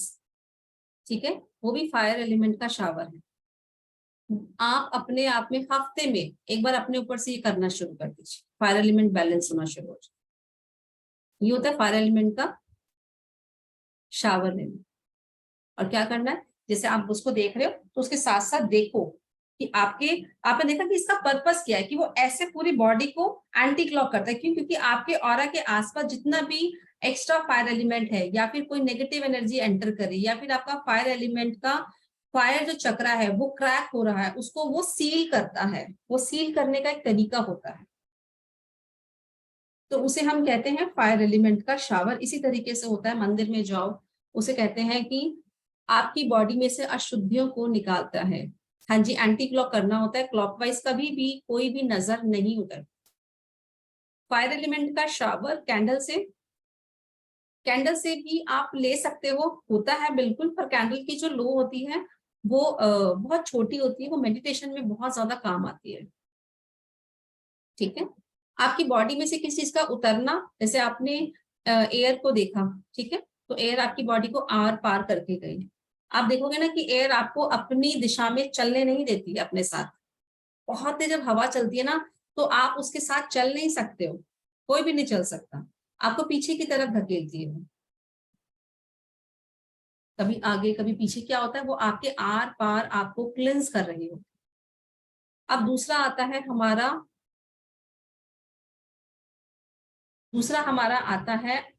ठीक है, वो भी फायर एलिमेंट का शावर है। आप अपने आप में हफ्ते में एक बार अपने ऊपर से ये करना शुरू कर दीजिए, फायर एलिमेंट बैलेंस होना शुरू हो जाए। ये होता है फायर एलिमेंट का शावर लेना। और क्या करना है, जैसे आप उसको देख रहे हो तो उसके साथ साथ देखो कि आपने देखा कि इसका पर्पस क्या है, कि वो ऐसे पूरी बॉडी को एंटी क्लॉक करता है। क्यों? क्योंकि आपके ऑरा के आसपास जितना भी एक्स्ट्रा फायर एलिमेंट है या फिर कोई नेगेटिव एनर्जी एंटर करे या फिर आपका फायर एलिमेंट का फायर जो चक्रा है वो क्रैक हो रहा है, उसको वो सील करता है। वो सील करने का एक तरीका होता है, तो उसे हम कहते हैं फायर एलिमेंट का शावर। इसी तरीके से होता है, मंदिर में जाओ, उसे कहते हैं कि आपकी बॉडी में से अशुद्धियों को निकालता है। हाँ जी, एंटी क्लॉक करना होता है, क्लॉकवाइज कभी भी कोई भी नजर नहीं उतर। फायर एलिमेंट का शावर कैंडल से कैंडल से भी आप ले सकते हो, होता है बिल्कुल, पर कैंडल की जो लो होती है वो बहुत छोटी होती है, वो मेडिटेशन में बहुत ज्यादा काम आती है। ठीक है, आपकी बॉडी में से किसी चीज का उतरना, जैसे आपने एयर को देखा, ठीक है, तो एयर आपकी बॉडी को आर पार करके गई। आप देखोगे ना कि एयर आपको अपनी दिशा में चलने नहीं देती है अपने साथ। बहुत तेज जब हवा चलती है ना, तो आप उसके साथ चल नहीं सकते हो, कोई भी नहीं चल सकता, आपको पीछे की तरफ धकेलती है। कभी आगे कभी पीछे, क्या होता है, वो आपके आर पार आपको क्लिंस कर रही हो। अब दूसरा आता है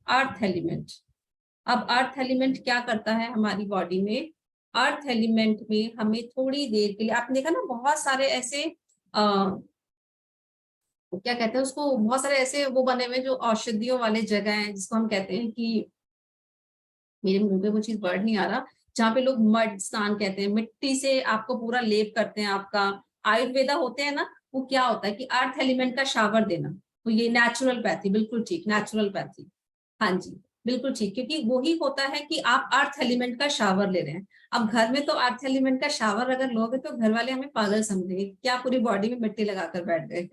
अर्थ एलिमेंट। अब अर्थ एलिमेंट क्या करता है हमारी बॉडी में? अर्थ एलिमेंट में हमें थोड़ी देर के लिए, आपने देखा ना बहुत सारे ऐसे क्या कहते हैं उसको, बहुत सारे ऐसे वो बने हुए जो औषधियों वाले जगह हैं, जिसको हम कहते हैं कि, मेरे मुंह पे वो चीज वर्ड नहीं आ रहा, जहाँ पे लोग मड स्नान कहते हैं, मिट्टी से आपको पूरा लेप करते हैं। आपका आयुर्वेदा होते हैं ना, वो क्या होता है कि अर्थ एलिमेंट का शावर देना, तो ये नेचुरल पैथी, बिल्कुल ठीक, नेचुरल पैथी, हाँ जी बिल्कुल ठीक, क्योंकि वही होता है कि आप अर्थ एलिमेंट का शावर ले रहे हैं। अब घर में तो अर्थ एलिमेंट का शावर अगर लोगे तो घर वाले हमें पागल समझेंगे, क्या पूरी बॉडी में मिट्टी लगाकर बैठ गए।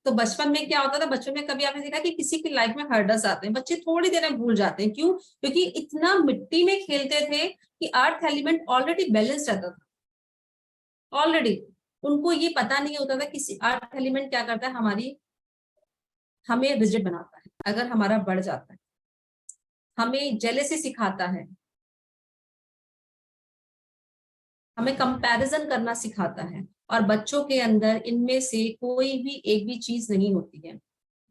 तो बचपन में क्या होता था, बच्चों में कभी आपने देखा कि किसी की लाइफ में हर्डस आते हैं, बच्चे थोड़ी देर में भूल जाते हैं, क्यों? क्योंकि इतना मिट्टी में खेलते थे कि अर्थ एलिमेंट ऑलरेडी बैलेंस रहता था ऑलरेडी। उनको ये पता नहीं होता था कि अर्थ एलिमेंट क्या करता है, हमें रिजिड बनाता है अगर हमारा बढ़ जाता है, हमें जेलेसी सिखाता है, हमें कंपैरिजन करना सिखाता है। और बच्चों के अंदर इनमें से कोई भी एक भी चीज नहीं होती है।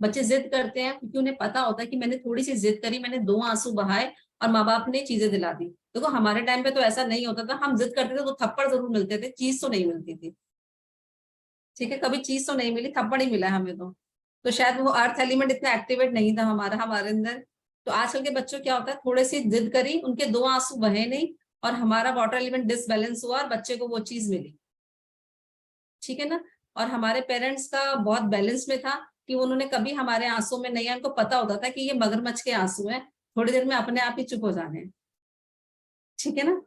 बच्चे जिद करते हैं क्योंकि उन्हें पता होता है कि मैंने थोड़ी सी जिद करी, मैंने 2 आंसू बहाए और माँ बाप ने चीजें दिला दी। देखो हमारे टाइम पे तो ऐसा नहीं होता था, हम जिद करते थे तो थप्पड़ जरूर मिलते थे, चीज तो नहीं मिलती थी। ठीक है, कभी चीज तो नहीं मिली, थप्पड़ ही मिला है हमें तो शायद वो अर्थ एलिमेंट इतना एक्टिवेट नहीं था हमारे अंदर। तो आजकल के बच्चों क्या होता है, थोड़ी सी जिद करी, उनके 2 आंसू बहे नहीं और हमारा वाटर एलिमेंट डिसबैलेंस हुआ और बच्चे को वो चीज मिली। ठीक है ना, और हमारे पेरेंट्स का बहुत बैलेंस में था कि उन्होंने कभी हमारे आंसू में नहीं, उनको पता होता था कि ये मगरमच्छ के आंसू हैं, थोड़ी देर में अपने आप ही चुप हो जाने हैं। ठीक है ना,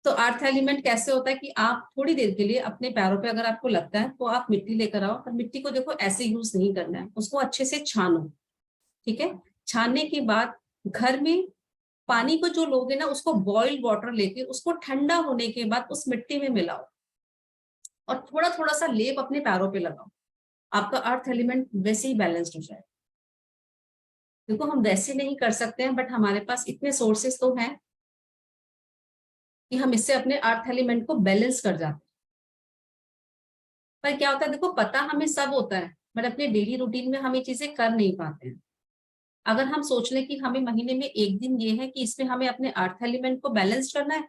तो अर्थ एलिमेंट कैसे होता है कि आप थोड़ी देर के लिए अपने पैरों पे अगर आपको लगता है तो आप मिट्टी लेकर आओ, और मिट्टी को देखो ऐसे यूज नहीं करना है, उसको अच्छे से छानो। ठीक है, छानने के बाद घर में पानी को जो लोगे ना, उसको बॉइल्ड वाटर लेके उसको ठंडा होने के बाद उस मिट्टी में मिलाओ और थोड़ा थोड़ा सा लेप अपने पैरों पे लगाओ, आपका अर्थ एलिमेंट वैसे ही बैलेंस्ड हो जाए। देखो हम वैसे नहीं कर सकते हैं, बट हमारे पास इतने सोर्सेस तो हैं कि हम इससे अपने अर्थ एलिमेंट को बैलेंस कर जाते हैं। पर क्या होता है, देखो पता हमें सब होता है, बट अपने डेली रूटीन में हम ये चीजें कर नहीं पाते हैं। अगर हम सोच लें कि हमें महीने में एक दिन ये है कि इसमें हमें अपने अर्थ एलिमेंट को बैलेंस करना है,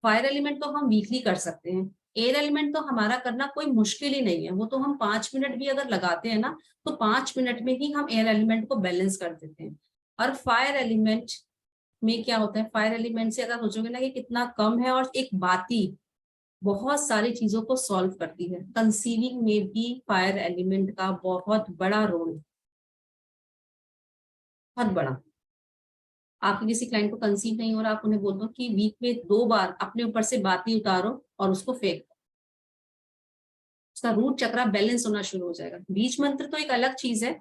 फायर एलिमेंट तो हम वीकली कर सकते हैं, एयर एलिमेंट तो हमारा करना कोई मुश्किल ही नहीं है, वो तो हम 5 मिनट भी अगर लगाते हैं ना, तो 5 मिनट में ही हम एयर एलिमेंट को बैलेंस कर देते हैं। और फायर एलिमेंट में क्या होता है, फायर एलिमेंट से अगर सोचोगे ना कि कितना कम है, और एक बाती बहुत सारी चीजों को सॉल्व करती है। कंसीविंग में भी फायर एलिमेंट का बहुत बड़ा रोल है, बहुत बड़ा। आपके किसी क्लाइंट को कंसीव नहीं हो रहा, आप उन्हें बोल दो कि वीक में 2 बार अपने ऊपर से बाती उतारो और उसको फेंक दो, उसका रूट चक्रा बैलेंस होना शुरू हो जाएगा। बीज मंत्र तो एक अलग चीज है,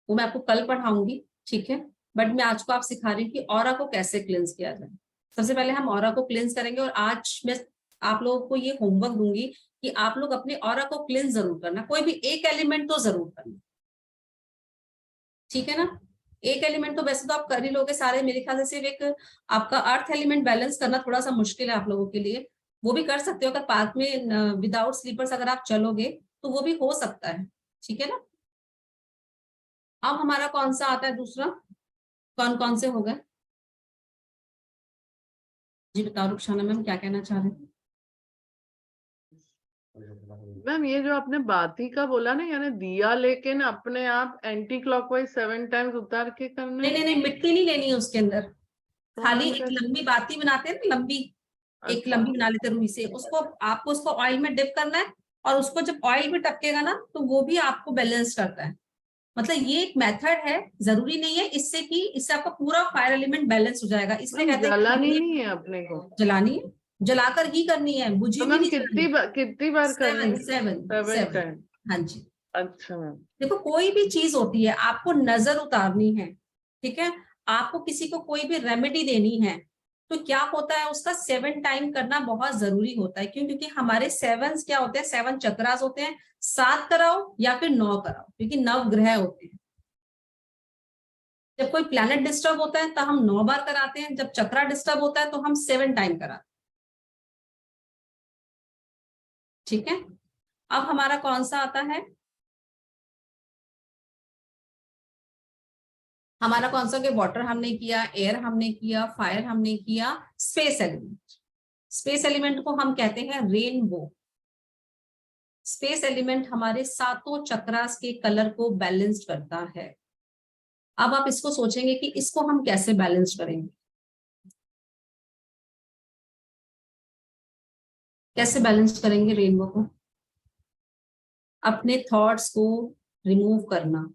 वो मैं आपको कल पढ़ाऊंगी, ठीक है, बट मैं आज को आप सिखा रही हूँ कि ऑरा को कैसे क्लेंस किया जाए। सबसे पहले हम ऑरा को क्लेंस करेंगे, और आज मैं आप लोगों को ये होमवर्क दूंगी कि आप लोग अपने ऑरा को क्लेंस जरूर करना, कोई भी एक एलिमेंट तो जरूर करना। ठीक है ना, एक एलिमेंट तो वैसे तो आप कर ही लोगे सारे, मेरे ख्याल से सिर्फ एक आपका अर्थ एलिमेंट बैलेंस करना थोड़ा सा मुश्किल है आप लोगों के लिए, वो भी कर सकते हो अगर पार्क में विदाउट स्लीपर्स अगर आप चलोगे तो वो भी हो सकता है। ठीक है ना, अब हमारा कौन सा आता है दूसरा, कौन कौन से हो गए जी बताओ रुखसाना मैम, क्या कहना चाह रहे हैं? मैम ये जो आपने बाती का बोला ना, यानी दिया लेके ना अपने आप एंटी क्लॉकवाइज 7 टाइम्स उतार के करना नहीं नहीं नहीं, मिट्टी नहीं लेनी है उसके अंदर, तो खाली हम एक कैसे? लंबी बाती बनाते हैं ना, लंबी एक अच्छा लंबी बना लेते हैं रुई से, उसको आपको उसको ऑयल में डिप करना है, और उसको जब ऑयल भी टपकेगा ना तो वो भी आपको बैलेंस करता है। मतलब ये एक मेथड है, जरूरी नहीं है इससे कि इससे आपका पूरा फायर एलिमेंट बैलेंस हो जाएगा, इसलिए कहते हैं जलानी कि नहीं है अपने को, जलानी है, जलाकर ही करनी है, बुझी तो भी मैम नहीं जलानी। कितनी बार करनी है? 7 7 टाइम। हाँ जी। अच्छा मैम। देखो कोई भी चीज होती है, आपको नजर उतारनी है, ठीक है, आपको किसी को कोई भी रेमेडी देनी है, तो क्या होता है उसका 7 टाइम करना बहुत जरूरी होता है। क्यों? क्योंकि हमारे 7 क्या होते हैं, 7 चक्रास होते हैं। 7 कराओ या फिर 9 कराओ, क्योंकि 9 ग्रह होते हैं। जब कोई प्लैनेट डिस्टर्ब होता है तो हम 9 बार कराते हैं, जब चक्रा डिस्टर्ब होता है तो हम 7 टाइम कराते हैं। ठीक है, अब हमारा कौन सा आता है, हमारा कौन सा, कि वाटर हमने किया, एयर हमने किया, फायर हमने किया, स्पेस एलिमेंट। स्पेस एलिमेंट को हम कहते हैं रेनबो। स्पेस एलिमेंट हमारे 7 चक्रास के कलर को बैलेंस करता है। अब आप इसको सोचेंगे कि इसको हम कैसे बैलेंस करेंगे, कैसे बैलेंस करेंगे रेनबो को? अपने थॉट्स को रिमूव करना,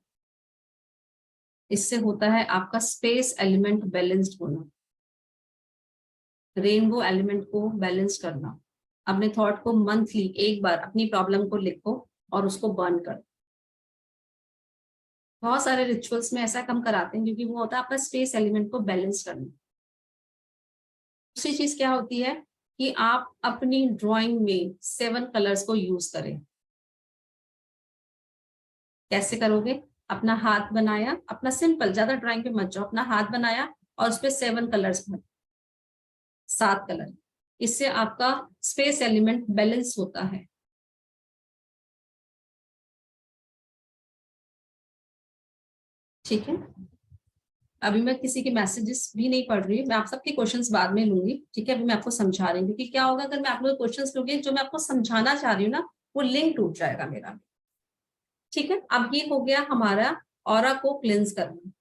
इससे होता है आपका स्पेस एलिमेंट बैलेंस्ड होना। रेनबो एलिमेंट को बैलेंस करना, अपने थॉट को मंथली एक बार अपनी प्रॉब्लम को लिखो और उसको बर्न कर। बहुत सारे रिचुअल्स में ऐसा कम कराते हैं, क्योंकि वो होता है आपका स्पेस एलिमेंट को बैलेंस करना। दूसरी चीज क्या होती है कि आप अपनी ड्राइंग में 7 कलर्स को यूज करें। कैसे करोगे? अपना हाथ बनाया, अपना सिंपल, ज्यादा ड्राइंग पे मत जाओ, अपना हाथ बनाया और उस पर 7 कलर्स, 7 कलर, इससे आपका स्पेस एलिमेंट बैलेंस होता है। ठीक है, अभी मैं किसी के मैसेजेस भी नहीं पढ़ रही हूँ, मैं आप सबके क्वेश्चंस बाद में लूंगी। ठीक है, अभी मैं आपको समझा रही हूँ, क्योंकि क्या होगा अगर मैं आप लोग क्वेश्चंस लूंगी, जो मैं आपको समझाना चाह रही हूँ ना, वो लिंक टूट जाएगा मेरा। ठीक है, अब ये हो गया हमारा ऑरा को क्लेंस करना।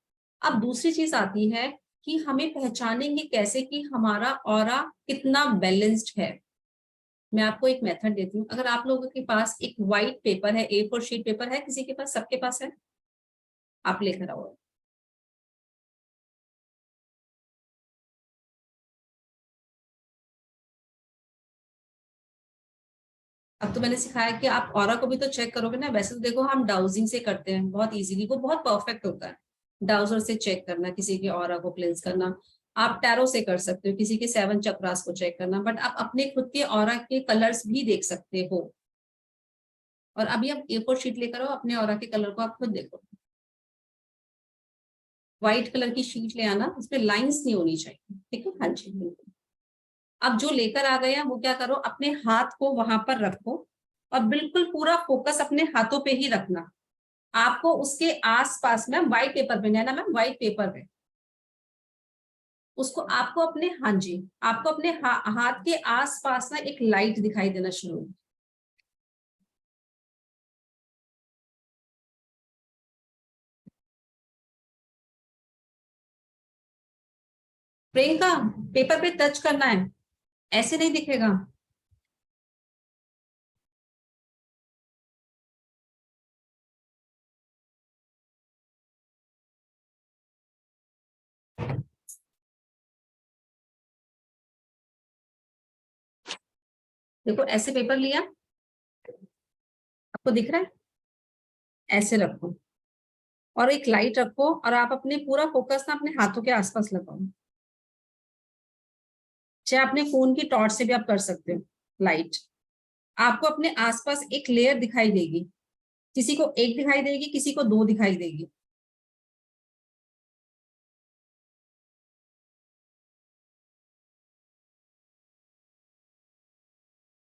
अब दूसरी चीज आती है कि हमें पहचानेंगे कैसे कि हमारा ऑरा कितना बैलेंस्ड है। मैं आपको एक मेथड देती हूँ। अगर आप लोगों के पास एक व्हाइट पेपर है, A4 शीट पेपर है, किसी के पास? सबके पास है, आप लेकर आओ। अब तो मैंने सिखाया कि आप ऑरा को भी तो चेक करोगे ना। वैसे तो देखो हम डाउजिंग से करते हैं बहुत इजीली, वो बहुत परफेक्ट होता है। डाउजर से चेक करना किसी के ऑरा को क्लेंस करना। आप टैरो से कर सकते हो किसी के 7 चक्रास को चेक करना, बट आप अपने खुद के ऑरा के कलर्स भी देख सकते हो। और अभी आप A4 शीट लेकर आओ, अपने ऑरा के कलर को आप खुद देखो। व्हाइट कलर की शीट ले आना, उसमें लाइंस नहीं होनी चाहिए। ठीक है, हाँ जी बिल्कुल। अब जो लेकर आ गया वो क्या करो, अपने हाथ को वहां पर रखो और बिल्कुल पूरा फोकस अपने हाथों पे ही रखना। आपको उसके आसपास में, व्हाइट पेपर पे ना मैम, व्हाइट पेपर पे उसको आपको अपने, हाँ जी, आपको अपने हाथ के आसपास ना एक लाइट दिखाई देना शुरू हो। प्रियंका, पेपर पे टच करना है, ऐसे नहीं दिखेगा। देखो ऐसे पेपर लिया, आपको दिख रहा है, ऐसे रखो और एक लाइट रखो और आप अपने पूरा फोकस ना अपने हाथों के आसपास लगाओ। चाहे अपने फोन की टॉर्च से भी आप कर सकते हो। लाइट आपको अपने आसपास एक लेयर दिखाई देगी, किसी को 1 दिखाई देगी, किसी को 2 दिखाई देगी।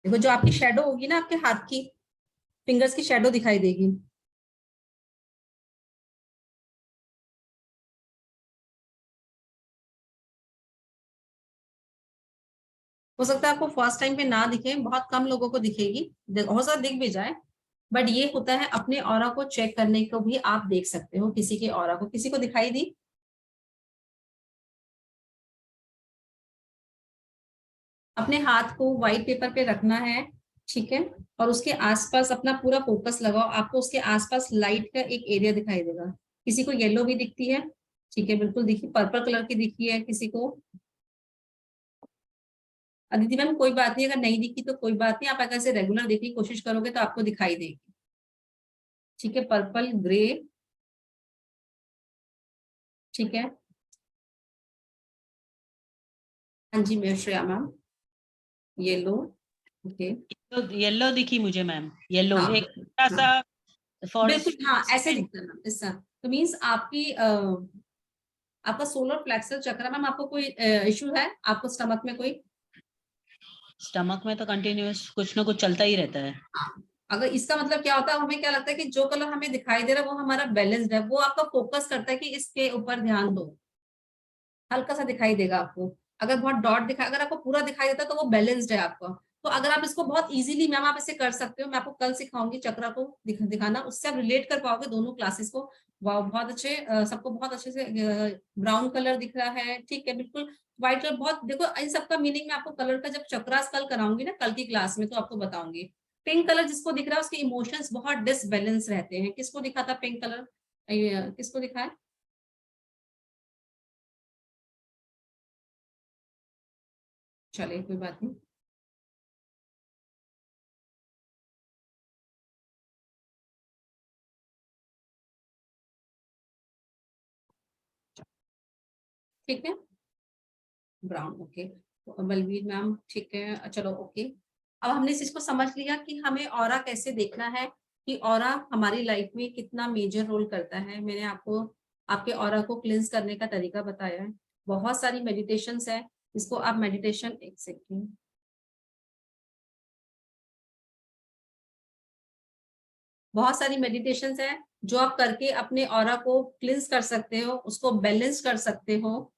देखो जो आपकी शेडो होगी ना, आपके हाथ की फिंगर्स की शेडो दिखाई देगी। हो सकता है आपको फर्स्ट टाइम पे ना दिखे, बहुत कम लोगों को दिखेगी, हो सकता दिख भी जाए, बट ये होता है अपने ऑरा को चेक करने को भी आप देख सकते हो। किसी के ऑरा को, किसी को दिखाई दी? अपने हाथ को व्हाइट पेपर पे रखना है, ठीक है, और उसके आसपास अपना पूरा फोकस लगाओ, आपको उसके आसपास लाइट का एक एरिया दिखाई देगा। किसी को येलो भी दिखती है, ठीक है, बिल्कुल दिखी, पर्पल कलर की दिखी है किसी को? अदिति मैम कोई बात नहीं, अगर नहीं दिखी तो कोई बात नहीं, आप अगर से रेगुलर देखने की कोशिश करोगे तो आपको दिखाई देगी। ठीक है, पर्पल, ग्रे, ठीक है। हाँ जी मैं श्रेया मैम, येलो, ओके, तो येलो दिखी मुझे मैम, येलो हाँ, एक छोटा सा बिल्कुल, हाँ ऐसे फॉरेस्ट। दिखता है मैम इसका। तो मीन्स आपकी आपका सोलर प्लेक्सस चक्र, मैम आपको कोई इशू है आपको स्टमक में कोई? स्टमक में तो कंटिन्यूअस कुछ ना कुछ चलता ही रहता है। हाँ, अगर इसका मतलब क्या होता है, हमें क्या लगता है कि जो कलर हमें दिखाई दे रहा है वो हमारा बैलेंस्ड है, वो आपका फोकस करता है कि इसके ऊपर ध्यान दो, हल्का सा दिखाई देगा आपको। अगर बहुत डॉट दिखाई, अगर आपको पूरा दिखाई देता है तो वो बैलेंस्ड है आपका। तो अगर आप इसको बहुत इजीली, मैम आप इसे कर सकते हो, मैं आपको कल सिखाऊंगी चक्रा को दिखाना, उससे आप रिलेट कर पाओगे दोनों क्लासेस को। वाह बहुत अच्छे, सबको बहुत अच्छे से ब्राउन कलर दिख रहा है, ठीक है, बिल्कुल व्हाइट कलर। बहुत देखो इन सबका मीनिंग मैं आपको कलर का जब चक्रास कल कराऊंगी ना कल की क्लास में तो आपको बताऊंगी। पिंक कलर जिसको दिख रहा है उसके इमोशंस बहुत डिसबैलेंस रहते हैं। किसको दिखा था पिंक कलर? किसको दिखा है? चलिए कोई बात नहीं। ठीक है, ब्राउन, ओके, तो बलवीर मैम ठीक है, चलो ओके। अब हमने इस चीज को समझ लिया कि हमें ऑरा कैसे देखना है, कि ऑरा हमारी लाइफ में कितना मेजर रोल करता है। मैंने आपको आपके ऑरा को क्लींस करने का तरीका बताया है। बहुत सारी मेडिटेशंस है, इसको आप मेडिटेशन, एक सेकेंड, बहुत सारी मेडिटेशंस है जो आप करके अपने ऑरा को क्लींस कर सकते हो, उसको बैलेंस कर सकते हो।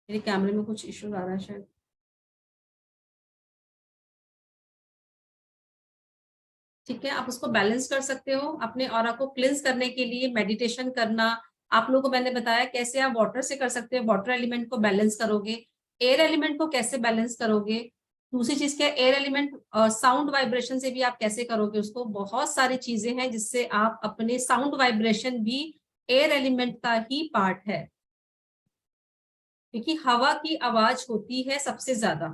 मेरे कैमरे में कुछ इश्यू आ रहा है शायद। ठीक है, आप उसको बैलेंस कर सकते हो। अपने ऑरा को क्लींस करने के लिए मेडिटेशन करना, आप लोगों को मैंने बताया कैसे आप वाटर से कर सकते हो, वाटर एलिमेंट को बैलेंस करोगे। एयर एलिमेंट को कैसे बैलेंस करोगे? दूसरी चीज क्या, एयर एलिमेंट साउंड वाइब्रेशन से भी आप कैसे करोगे उसको। बहुत सारी चीजें हैं जिससे आप अपने साउंड वाइब्रेशन भी एयर एलिमेंट का ही पार्ट है, क्योंकि हवा की आवाज होती है सबसे ज्यादा,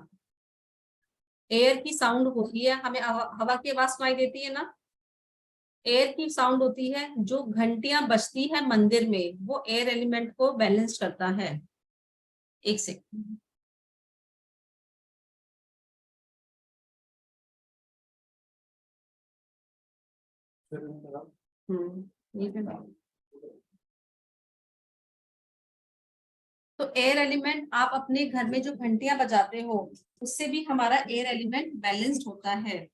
एयर की साउंड होती है, हमें हवा की आवाज सुनाई देती है ना, एयर की साउंड होती है। जो घंटियां बजती है मंदिर में वो एयर एलिमेंट को बैलेंस करता है। एक सेकंड, ये है। तो एयर एलिमेंट आप अपने घर में जो घंटियां बजाते हो उससे भी हमारा एयर एलिमेंट बैलेंस्ड होता है।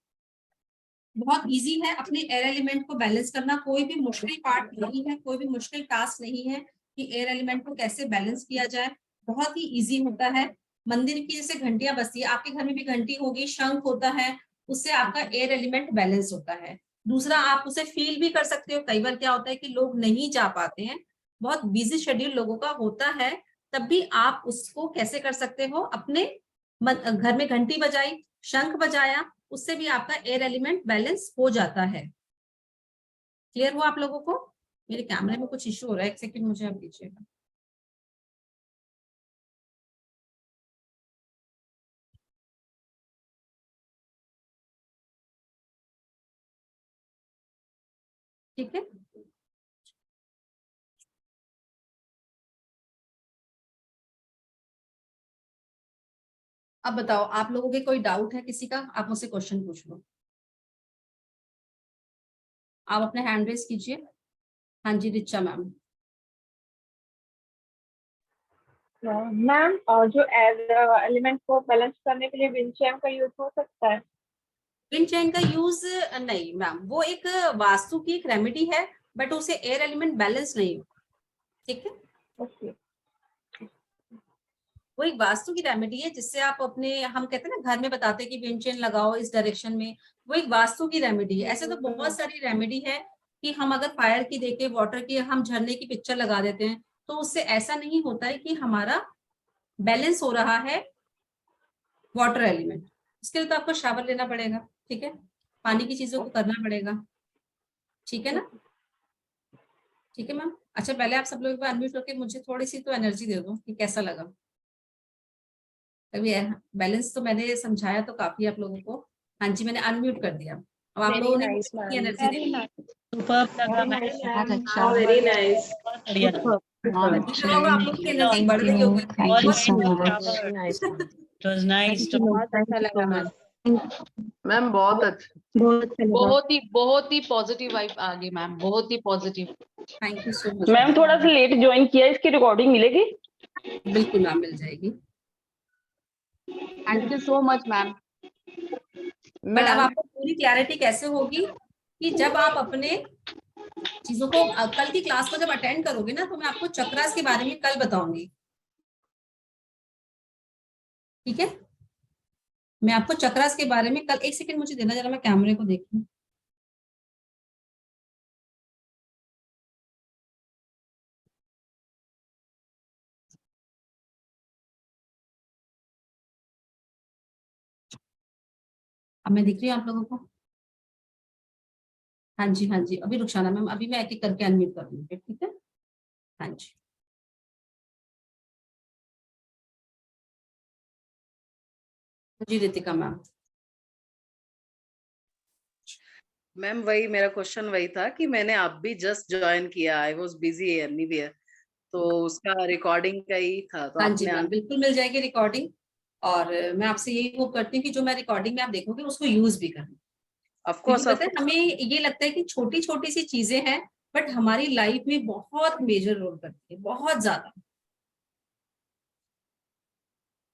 बहुत इजी है अपने एयर एलिमेंट को बैलेंस करना, कोई भी मुश्किल पार्ट नहीं है, कोई भी मुश्किल टास्क नहीं है कि एयर एलिमेंट को कैसे बैलेंस किया जाए, बहुत ही इजी होता है। मंदिर की जैसे घंटियां बजती है, आपके घर में भी घंटी होगी, शंख होता है, उससे आपका एयर एलिमेंट बैलेंस होता है। दूसरा, आप उसे फील भी कर सकते हो। कई बार क्या होता है कि लोग नहीं जा पाते हैं, बहुत बिजी शेड्यूल लोगों का होता है, तब भी आप उसको कैसे कर सकते हो, अपने घर में घंटी बजाई, शंख बजाया, उससे भी आपका एयर एलिमेंट बैलेंस हो जाता है। क्लियर हुआ आप लोगों को? मेरे कैमरे में कुछ इश्यू हो रहा है, एक सेकंड मुझे आप दीजिएगा। ठीक है, अब बताओ आप लोगों के कोई डाउट है किसी का? आप मुझसे क्वेश्चन पूछ लो, आप अपने हैंड रेस कीजिए। हाँ जी रिचा मैम। मैम जो एयर एलिमेंट को बैलेंस करने के लिए विंचैम का यूज हो सकता है? विंड चैन का यूज नहीं मैम, वो एक वास्तु की एक रेमेडी है, बट उसे एयर एलिमेंट बैलेंस नहीं होगा। ठीक है, ओके। वो एक वास्तु की रेमेडी है जिससे आप अपने, हम कहते हैं ना घर में बताते हैं कि विंड चेन लगाओ इस डायरेक्शन में, वो एक वास्तु की रेमेडी है। ऐसे तो बहुत सारी रेमेडी है कि हम अगर फायर की देके, वाटर की, हम झरने की पिक्चर लगा देते हैं तो उससे ऐसा नहीं होता है कि हमारा बैलेंस हो रहा है, वाटर एलिमेंट, उसके लिए तो आपको शावर लेना पड़ेगा, ठीक है, पानी की चीजों को करना पड़ेगा, ठीक है ना, ठीक है मैम। अच्छा पहले आप सब लोग अनम्यूट करके मुझे थोड़ी सी तो एनर्जी दे दो कि कैसा लगा। अभी बैलेंस तो मैंने समझाया तो काफी आप लोगों को। हाँ जी मैंने अनम्यूट कर दिया। अब आप लोगों ने nice, मुझे ma'am. एनर्जी दी। सुपर्ब लगा Very मैम, nice, बहुत ma'am. अच्छा, Very nice. बहुत बढ़िया लगा। बहुत मुझे अच्छे। लगा आप लोगों की एनर्जी बढ़ रही होगी। All बहुत kinds of बढ़िया। shower. nice. It was nice to बहुत अच्छा लगा मैम। मैम बहुत अच्छा। बहुत ही पॉजिटिव वाइब आ गई मैम, बहुत ही positive. Thank you so much ma'am थोड़ा सा लेट ज्वाइन किया, इसकी रिकॉर्डिंग मिलेगी? बिल्कुल मैम मिल जाएगी। Thank you so much ma'am. But अब मैम आपको पूरी क्लैरिटी कैसे होगी कि जब आप अपने चीजों को कल की क्लास को जब अटेंड करोगे ना, तो मैं आपको चक्रास के बारे में कल बताऊंगी, ठीक है। मैं आपको चक्रास के बारे में कल, एक सेकंड मुझे देना जरा, मैं कैमरे को देखूं। अब मैं दिख रही हूँ आप लोगों को? हाँ जी हाँ जी, अभी रुखसाना मैम, अभी मैं एक एक करके अनम्यूट कर दूंगी, ठीक है। हाँ जी जी रितिका मैम। मैम वही मेरा क्वेश्चन वही था कि मैंने अब भी जस्ट ज्वाइन किया, आई वाज बिजी एनीवेयर, तो उसका रिकॉर्डिंग का ही था, तो हाँ जी आपने मैम बिल्कुल मिल जाएगी रिकॉर्डिंग। और मैं आपसे यही होप करती हूँ कि जो मैं रिकॉर्डिंग में आप देखोगे उसको यूज भी करना, ऑफ क्योंकि कोर्स पता है हमें ये लगता है कि छोटी छोटी सी चीजें हैं, बट हमारी लाइफ में बहुत मेजर रोल करती है, बहुत ज्यादा,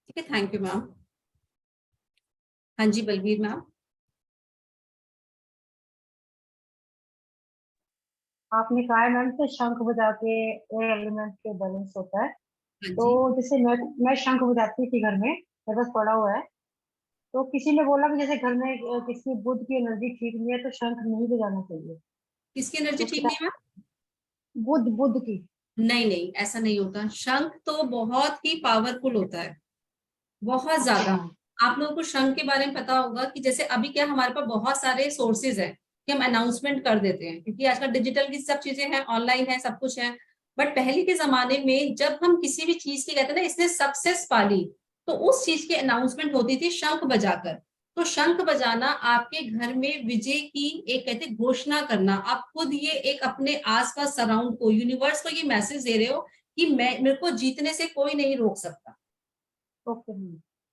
ठीक है। Thank you ma'am. हाँ जी बलवीर मैम। आपने कहा है मैम कि शंख बजा के एयर एलिमेंट के बैलेंस होता है। हाँ तो जी जैसे मैं शंख बजाती थी घर में, मेरे पास पड़ा हुआ है। तो किसी ने बोला कि जैसे घर में किसी बुध की एनर्जी ठीक नहीं है तो शंख नहीं बजाना चाहिए। किसकी एनर्जी तो ठीक क्या नहीं है मैम? बुध की? नहीं नहीं ऐसा नहीं होता, शंख तो बहुत ही पावरफुल होता है, बहुत ज्यादा। अच्छा। आप लोगों को शंख के बारे में पता होगा कि जैसे अभी क्या हमारे पास बहुत सारे सोर्सेज हैं कि हम अनाउंसमेंट कर देते हैं, क्योंकि आजकल डिजिटल की सब चीजें हैं, ऑनलाइन है, सब कुछ है। बट पहले के जमाने में जब हम किसी भी चीज की कहते हैं ना इसने सक्सेस पा ली, तो उस चीज की अनाउंसमेंट होती थी शंख बजाकर। तो शंख बजाना आपके घर में विजय की एक कहते घोषणा करना, आप खुद ये एक अपने आसपास सराउंड को, यूनिवर्स को ये मैसेज दे रहे हो कि मैं, मेरे को जीतने से कोई नहीं रोक सकता। ओके।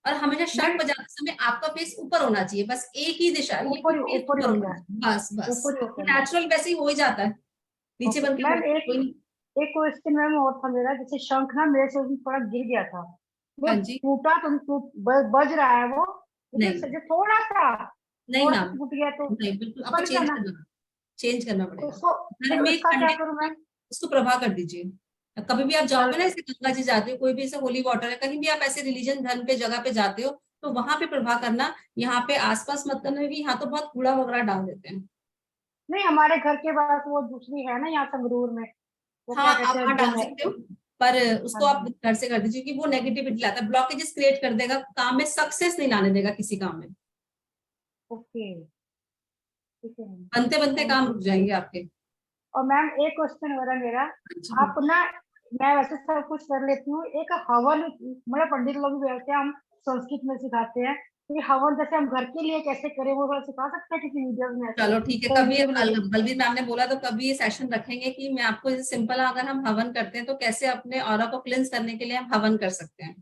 और हमेशा शंख मैं बजाते समय आपका फेस ऊपर होना चाहिए, बस एक ही दिशा, ये ऊपर फेस ऊपर ही ऊपर होता होना है, चाहिए, बस बस ऊपर ही होता है। नेचुरल वैसे ही हो ही जाता है, नीचे ओके बन के मैम, होता है, एक कोई नहीं। एक क्वेश्चन मैम और था मेरा। जैसे शंख ना मेरे से भी थोड़ा गिर गया था, वो हाँ जी टूटा तो बज रहा है वो, नहीं लेकिन जो थोड़ा सा नहीं थोड़ा सा मैम, टूट गया तो नहीं बिल्कुल आपको बन गया चेंज ना। करना, चेंज करना तो पड़ेगा। उसको घर फिर में उसका क्या ठंडे करूं मैम? उसको प्रवाह कर दीजिए। कभी भी आप जाओगे ना, कल ऐसे गंगा जी जाते हो, कोई भी ऐसे होली वाटर है, कहीं भी आप ऐसे रिलीजन धर्म पे जगह पे जाते हो, तो वहां पे प्रवाह करना। यहाँ पे आसपास मत करना, भी यहाँ तो बहुत कूड़ा वगैरह डाल देते हैं। नहीं, हमारे घर के पास वो दूसरी है ना यहाँ संगरूर में, वो हाँ क्या आप कहते हैं वहां जो डाल है। सकते हो, पर हाँ उसको आप जी। घर से कर दीजिए, क्योंकि वो नेगेटिविटी लाता है, ब्लॉकेजेस क्रिएट कर देगा, काम में सक्सेस नहीं लाने देगा किसी काम में, ओके, ठीक है मैम। बनते बनते थैंक काम यू। रुक जाएंगे आपके। और मैम एक क्वेश्चन हो रहा है मेरा। जी आप ना, मैं वैसे सब कुछ कर लेती हूँ, एक हवन, मेरे पंडित लोग भी रहते हैं, हम संस्कृत में सिखाते हैं। तो ये हवन जैसे हम घर के लिए कैसे करें वो थोड़ा सिखा सकते हैं किसी वीडियो में ऐसे? चलो ठीक है, कभी बलवीर मैम ने बोला तो कभी ये सेशन रखेंगे कि मैं आपको सिंपल, अगर हम हवन करते हैं तो कैसे अपने ऑरा को क्लिंस करने के लिए हम हवन कर सकते हैं।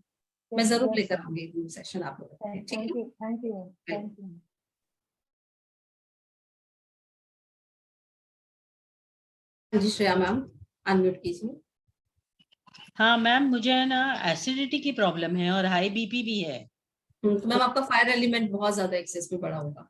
मैं जरूर यस लेकर मैम। आऊंगी सेशन आप लोगों के लिए, ठीक थैंक है यू, थैंक यू, ना? Thank you. हाँ जी श्रेया मैम अनम्यूट कीजिए। हाँ मैम, मुझे है ना एसिडिटी की प्रॉब्लम है और हाई बीपी भी है। तो मैम आपका फायर एलिमेंट बहुत ज्यादा एक्सेस में पड़ा होगा,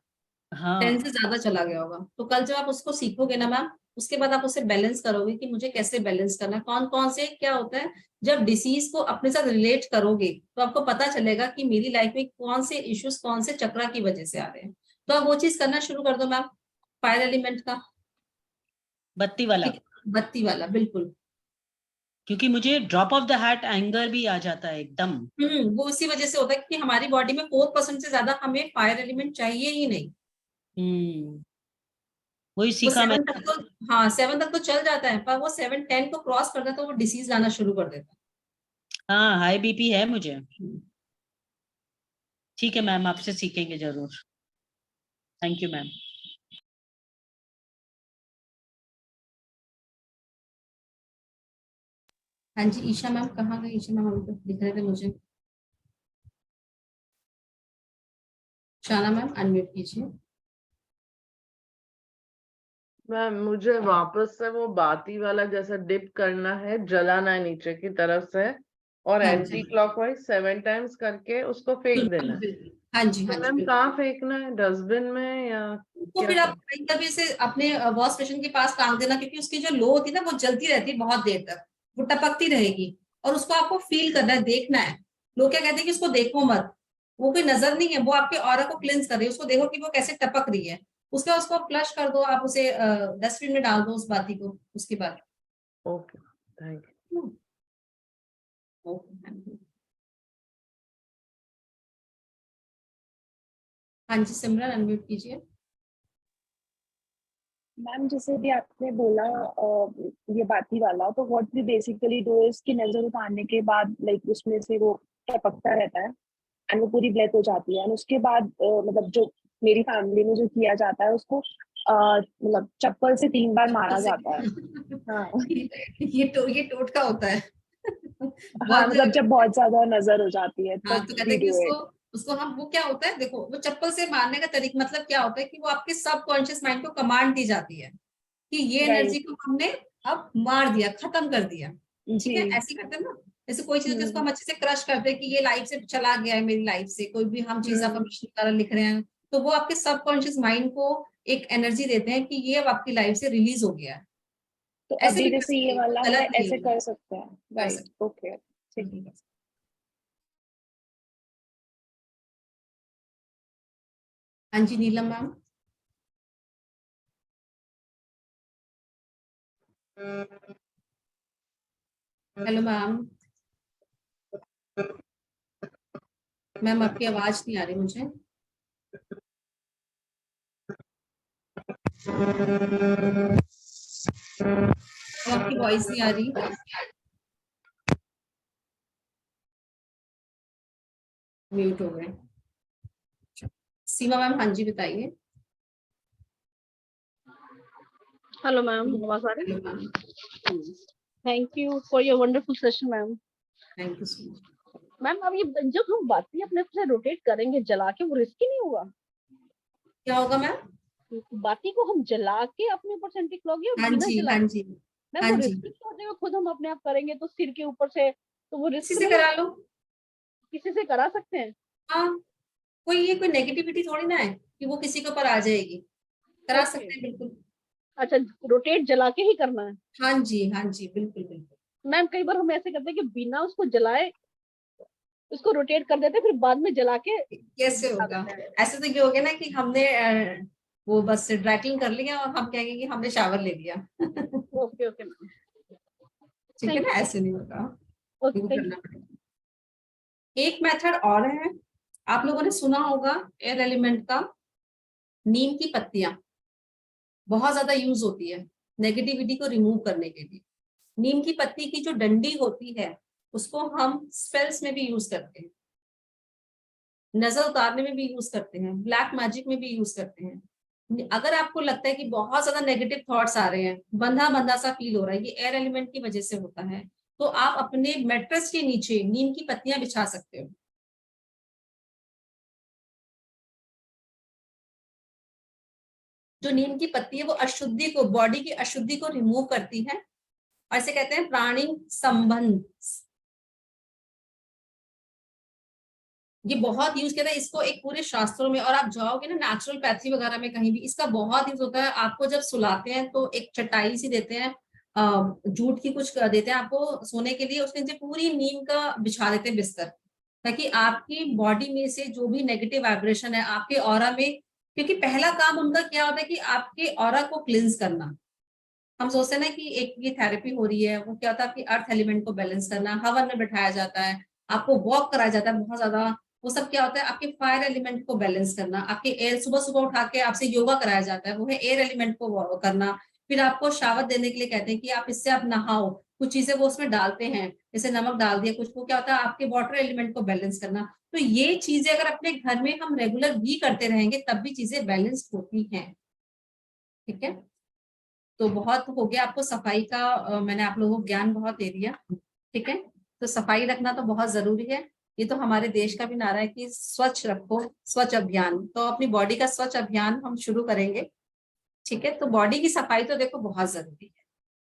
10 से हाँ ज्यादा चला गया होगा। तो कल जब आप उसको सीखोगे ना मैम, उसके बाद आप उसे बैलेंस करोगे कि मुझे कैसे बैलेंस करना है, कौन कौन से क्या होता है। जब डिसीज को अपने साथ रिलेट करोगे तो आपको पता चलेगा कि मेरी लाइफ में कौन से इश्यूज कौन से चक्रा की वजह से आ रहे हैं। तो आप वो चीज करना शुरू कर दो मैम, फायर एलिमेंट का, बत्ती वाला। ठीक है, बत्ती वाला बिल्कुल। क्योंकि मुझे drop of the hat anger भी आ जाता है एकदम। वो इसी वजह से होता है कि हमारी बॉडी में 4% से ज्यादा हमें फायर एलिमेंट चाहिए ही नहीं। वही वो सीखा 7 मैंने। तक तो, हाँ 7 तक तो चल जाता है, पर वो 7-10 को क्रॉस करता है तो वो डिसीज लाना शुरू कर देता हाँ, हाई बीपी है मुझे। है। ठीक है मैम, आपसे सीखेंगे जरूर। Thank you ma'am. हाँ जी, ईशा मैम कहाँ गई? ईशा मैम अभी तक दिख रहे थे मुझे। शाना मैम अनम्यूट कीजिए। मैम मुझे वापस से वो बाती वाला जैसा डिप करना है, जलाना है नीचे की तरफ से, और हाँ एंटी जी, क्लॉकवाइज 7 टाइम्स करके उसको फेंक देना बिल्कुल है। बिल्कुल। हाँ जी, तो हाँ जी, मैम बिल्कुल। कहाँ फेंकना है, डस्टबिन में या तो क्या फिर आप करना कहीं कभी से अपने वॉश बेसिन के पास टांग देना, क्योंकि उसकी जो लो होती है ना वो जलती रहती है बहुत देर तक, वो टपकती रहेगी, और उसको आपको फील करना है, देखना है। लोग क्या कहते हैं कि उसको देखो मत, वो कोई नजर नहीं है, वो आपके ऑरा को क्लिंस कर रही है, उसको देखो कि वो कैसे टपक रही है। उसके बाद उसको फ्लश कर दो, आप उसे डस्टबिन में डाल दो उस बाती को, उसके बाद। है? Okay, thank you. हाँ जी, सिमरन अनम्यूट कीजिए। मैम जैसे भी आपने बोला ये बाती वाला, तो what we basically do is कि नजर उतारने के बाद लाइक उसमें से वो टपकता रहता है एंड वो पूरी ब्लैक हो जाती है, एंड उसके बाद मतलब जो मेरी फैमिली में जो किया जाता है उसको मतलब चप्पल से 3 बार मारा जाता है। हाँ ये टोटका होता है। हाँ, बहुत मतलब जब बहुत ज्यादा नजर हो जाती है हाँ, तब तो कहते वी हैं कि डू उसको इट। उसको हम, वो क्या होता है देखो, वो चप्पल से मारने का तरीका मतलब क्या होता है कि वो आपके सबकॉन्शियस माइंड को कमांड दी जाती है कि ये एनर्जी राइट। को हमने अब मार दिया, खत्म कर दिया। ठीक जी। है, ऐसे ही करते हैं ना। जैसे कोई चीज होती है उसको हम्म हम अच्छे से क्रश करते हैं कि ये लाइफ से चला गया है, मेरी लाइफ से कोई भी हम चीज हम्म। अफर्मेशन वगैरह लिख रहे हैं, तो वो आपके सबकॉन्शियस माइंड को एक एनर्जी देते हैं कि ये अब आपकी लाइफ से रिलीज हो गया है। तो ऐसे अभी भी कर जैसे सकते ये हैं, वाला कोई है, गलत नहीं ऐसे होगा। कर सकते हैं। कर राइट, सकते ओके, हैं, ठीक। बिल्कुल कर सकते हैं। हाँ जी, नीलम मैम। Hello ma'am. मैम आपकी आवाज नहीं आ रही मुझे। आपकी वॉइस नहीं आ रही। म्यूट हो गए। सीमा मैम, हाँ जी बताइए। हेलो मैम, आवाज आ रही हेलो मैम। है? Thank you for your wonderful session ma'am. Thank you so much. Ma'am अब ये जब हम बाती अपने से रोटेट करेंगे जला के, वो रिस्की नहीं होगा? क्या होगा मैम? बाती को हम जला के अपने ऊपर से एंटी क्लॉक या हाँ बिना जी, हाँ जलाए? जी, मैम हाँ वो जी, रिस्की होते हुए खुद हम अपने आप करेंगे तो सिर के ऊपर से, तो वो किसी रिस्क से नहीं करा है? लो। किसी से करा सकते हैं? हाँ, कोई नेगेटिविटी थोड़ी ना है कि वो किसी के ऊपर आ जाएगी। करा ओके, सकते हैं बिल्कुल। अच्छा, रोटेट जला के ही करना है? हाँ जी, हाँ जी, बिल्कुल बिल्कुल। मैम कई बार हम ऐसे करते हैं कि बिना उसको जलाए उसको रोटेट कर देते हैं, फिर बाद में जला के कैसे दिखा होगा? देते हैं। ऐसे तो ये हो गया ना कि हमने वो बस ड्राई क्लीन कर लिया और हम कहेंगे कि हमने शावर ले लिया। ओके ओके मैम, ठीक है थैंक ना, यू। ऐसे नहीं होगा। ओके, बिल्कुल थैंक करना यू। पड़ेगा। एक मेथड और है, आप लोगों ने सुना होगा एयर एलिमेंट का, नीम की पत्तियां बहुत ज्यादा यूज होती है नेगेटिविटी को रिमूव करने के लिए। नीम की पत्ती की जो डंडी होती है उसको हम स्पेल्स में भी यूज करते हैं, नजर उतारने में भी यूज करते हैं, ब्लैक मैजिक में भी यूज करते हैं। अगर आपको लगता है कि बहुत ज्यादा नेगेटिव थॉट्स आ रहे हैं, बंधा बंधा सा फील हो रहा है, ये एयर एलिमेंट की वजह से होता है, तो आप अपने मेट्रेस के नीचे नीम की पत्तियां बिछा सकते हो। जो नीम की पत्ती है वो अशुद्धि को, बॉडी की अशुद्धि को रिमूव करती है, और इसे कहते हैं प्राणी संबंध। ये बहुत यूज किया था इसको एक पूरे शास्त्रों में, और आप जाओगे ना नेचुरोपैथी वगैरह में कहीं भी इसका बहुत यूज होता है। आपको जब सुलाते हैं तो एक चटाई सी देते हैं, जूट की कुछ देते हैं आपको सोने के लिए, उसके नीचे पूरी नीम का बिछा देते हैं बिस्तर, ताकि आपकी बॉडी में से जो भी नेगेटिव वाइब्रेशन है आपके ऑरा में, क्योंकि पहला काम उनका क्या होता है कि आपके ऑरा को क्लिंस करना। हम सोचते हैं ना कि एक ये थेरेपी हो रही है, वो क्या होता है आपकी अर्थ एलिमेंट को बैलेंस करना, हवन में बैठाया जाता है, आपको वॉक कराया जाता है बहुत ज्यादा, वो सब क्या होता है आपके फायर एलिमेंट को बैलेंस करना, आपके एयर, सुबह सुबह उठा के आपसे योगा कराया जाता है, वो है एयर एलिमेंट को करना। फिर आपको शावर देने के लिए कहते हैं कि आप इससे आप नहाओ, कुछ चीजें वो उसमें डालते हैं, जैसे नमक डाल दिया कुछ, वो क्या होता है आपके वाटर एलिमेंट को बैलेंस करना। तो ये चीजें अगर अपने घर में हम रेगुलर भी करते रहेंगे तब भी चीजें बैलेंस्ड होती हैं। ठीक है, तो बहुत हो गया आपको सफाई का, मैंने आप लोगों को ज्ञान बहुत दे दिया। ठीक है, तो सफाई रखना तो बहुत जरूरी है। ये तो हमारे देश का भी नारा है कि स्वच्छ रखो, स्वच्छ अभियान। तो अपनी बॉडी का स्वच्छ अभियान हम शुरू करेंगे। ठीक है, तो बॉडी की सफाई तो देखो बहुत जरूरी है,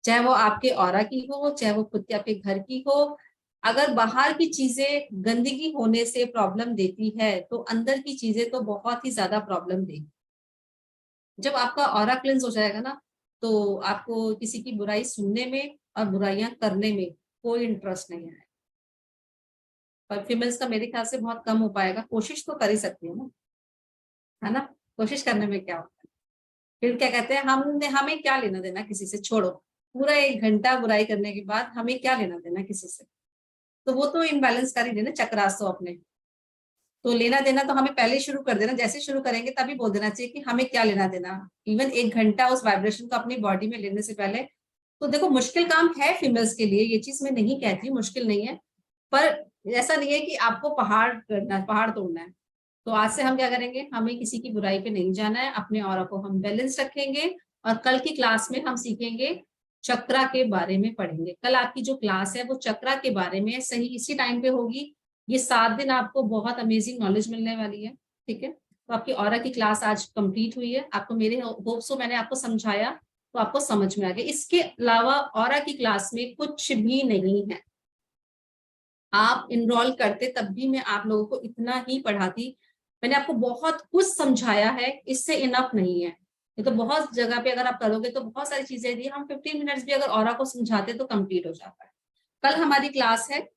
चाहे वो आपके ऑरा की हो, चाहे वो खुद के आपके घर की हो। अगर बाहर की चीजें गंदगी होने से प्रॉब्लम देती है तो अंदर की चीजें तो बहुत ही ज्यादा प्रॉब्लम देगी। जब आपका ऑरा क्लिंस हो जाएगा ना, तो आपको किसी की बुराई सुनने में और बुराइयां करने में कोई इंटरेस्ट नहीं है। पर फीमेल्स का मेरे ख्याल से बहुत कम हो पाएगा, कोशिश तो कर ही सकती है ना, है ना, कोशिश करने में क्या होता है। फिर क्या कहते हैं, हमें क्या लेना देना किसी से, छोड़ो, पूरा 1 घंटा बुराई करने के बाद हमें क्या लेना देना किसी से। तो वो तो इम्बैलेंस कर ही देना चक्रास तो अपने, तो लेना देना तो हमें पहले शुरू कर देना, जैसे शुरू करेंगे तभी बोल देना चाहिए कि हमें क्या लेना देना। इवन 1 घंटा उस वाइब्रेशन को अपनी बॉडी में लेने से पहले। तो देखो मुश्किल काम है फीमेल्स के लिए, ये चीज मैं नहीं कहती मुश्किल नहीं है, पर ऐसा नहीं है कि आपको पहाड़ करना, पहाड़ तोड़ना है। तो आज से हम क्या करेंगे, हमें किसी की बुराई पे नहीं जाना है, अपने ऑरा को हम बैलेंस रखेंगे। और कल की क्लास में हम सीखेंगे चक्रा के बारे में पढ़ेंगे। कल आपकी जो क्लास है वो चक्रा के बारे में सही इसी टाइम पे होगी। ये 7 दिन आपको बहुत अमेजिंग नॉलेज मिलने वाली है। ठीक है, तो आपकी ऑरा की क्लास आज कंप्लीट हुई है। आपको मेरे होप सो मैंने आपको समझाया तो आपको समझ में आ गया। इसके अलावा ऑरा की क्लास में कुछ भी नहीं है। आप इनरोल करते तब भी मैं आप लोगों को इतना ही पढ़ाती। मैंने आपको बहुत कुछ समझाया है, इससे इनफ नहीं है। ये तो बहुत जगह पे अगर आप करोगे तो बहुत सारी चीजें दी, हम 15 मिनट्स भी अगर ऑरा को समझाते तो कंप्लीट हो जाता है। कल हमारी क्लास है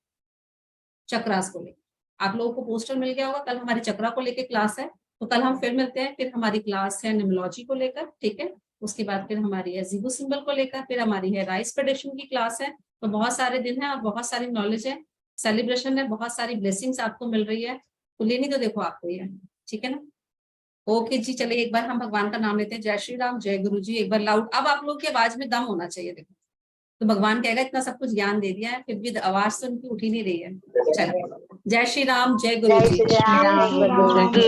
चक्रास को लेकर, आप लोगों को पोस्टर मिल गया होगा, कल हमारी चक्रा को लेकर क्लास है। तो कल हम फिर मिलते हैं, फिर हमारी क्लास है न्यूमरोलॉजी को लेकर। ठीक है, उसके बाद फिर हमारी है जीरो सिंबल को लेकर, फिर हमारी है राइस प्रेडिक्शन की क्लास है। तो बहुत सारे दिन है और बहुत सारी नॉलेज है, सेलिब्रेशन है, बहुत सारी ब्लेसिंग्स आपको मिल रही है। तो लेनी तो देखो आपको ये, ठीक है ना। ओके जी, चलिए एक बार हम भगवान का नाम लेते हैं। जय श्री राम, जय गुरु जी। एक बार लाउड, अब आप लोग की आवाज में दम होना चाहिए। देखो तो भगवान कहेगा इतना सब कुछ ज्ञान दे दिया है फिर भी आवाज तो उनकी उठ ही नहीं रही है। चलो, जय श्री राम, जय गुरु जी। श्री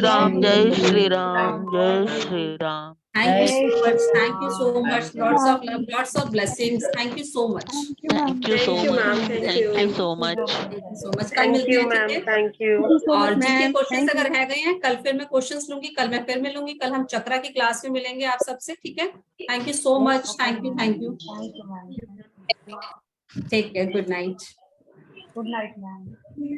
राम, जय श्री राम, जय Shri Ram. Thank you so much, lots of love, lots of blessings. Thank you so much, thank you so much, thank you so much. Thank you so much. कल मिलते हैं, ठीक है। Thank you. और जिनके क्वेश्चंस अगर रह गए हैं कल फिर मैं क्वेश्चंस लूंगी, कल मैं फिर मिलूंगी, कल हम चक्रा की क्लास में मिलेंगे आप सबसे। ठीक है, thank you so much, thank you, thank you. Take care, good night. Good night ma'am.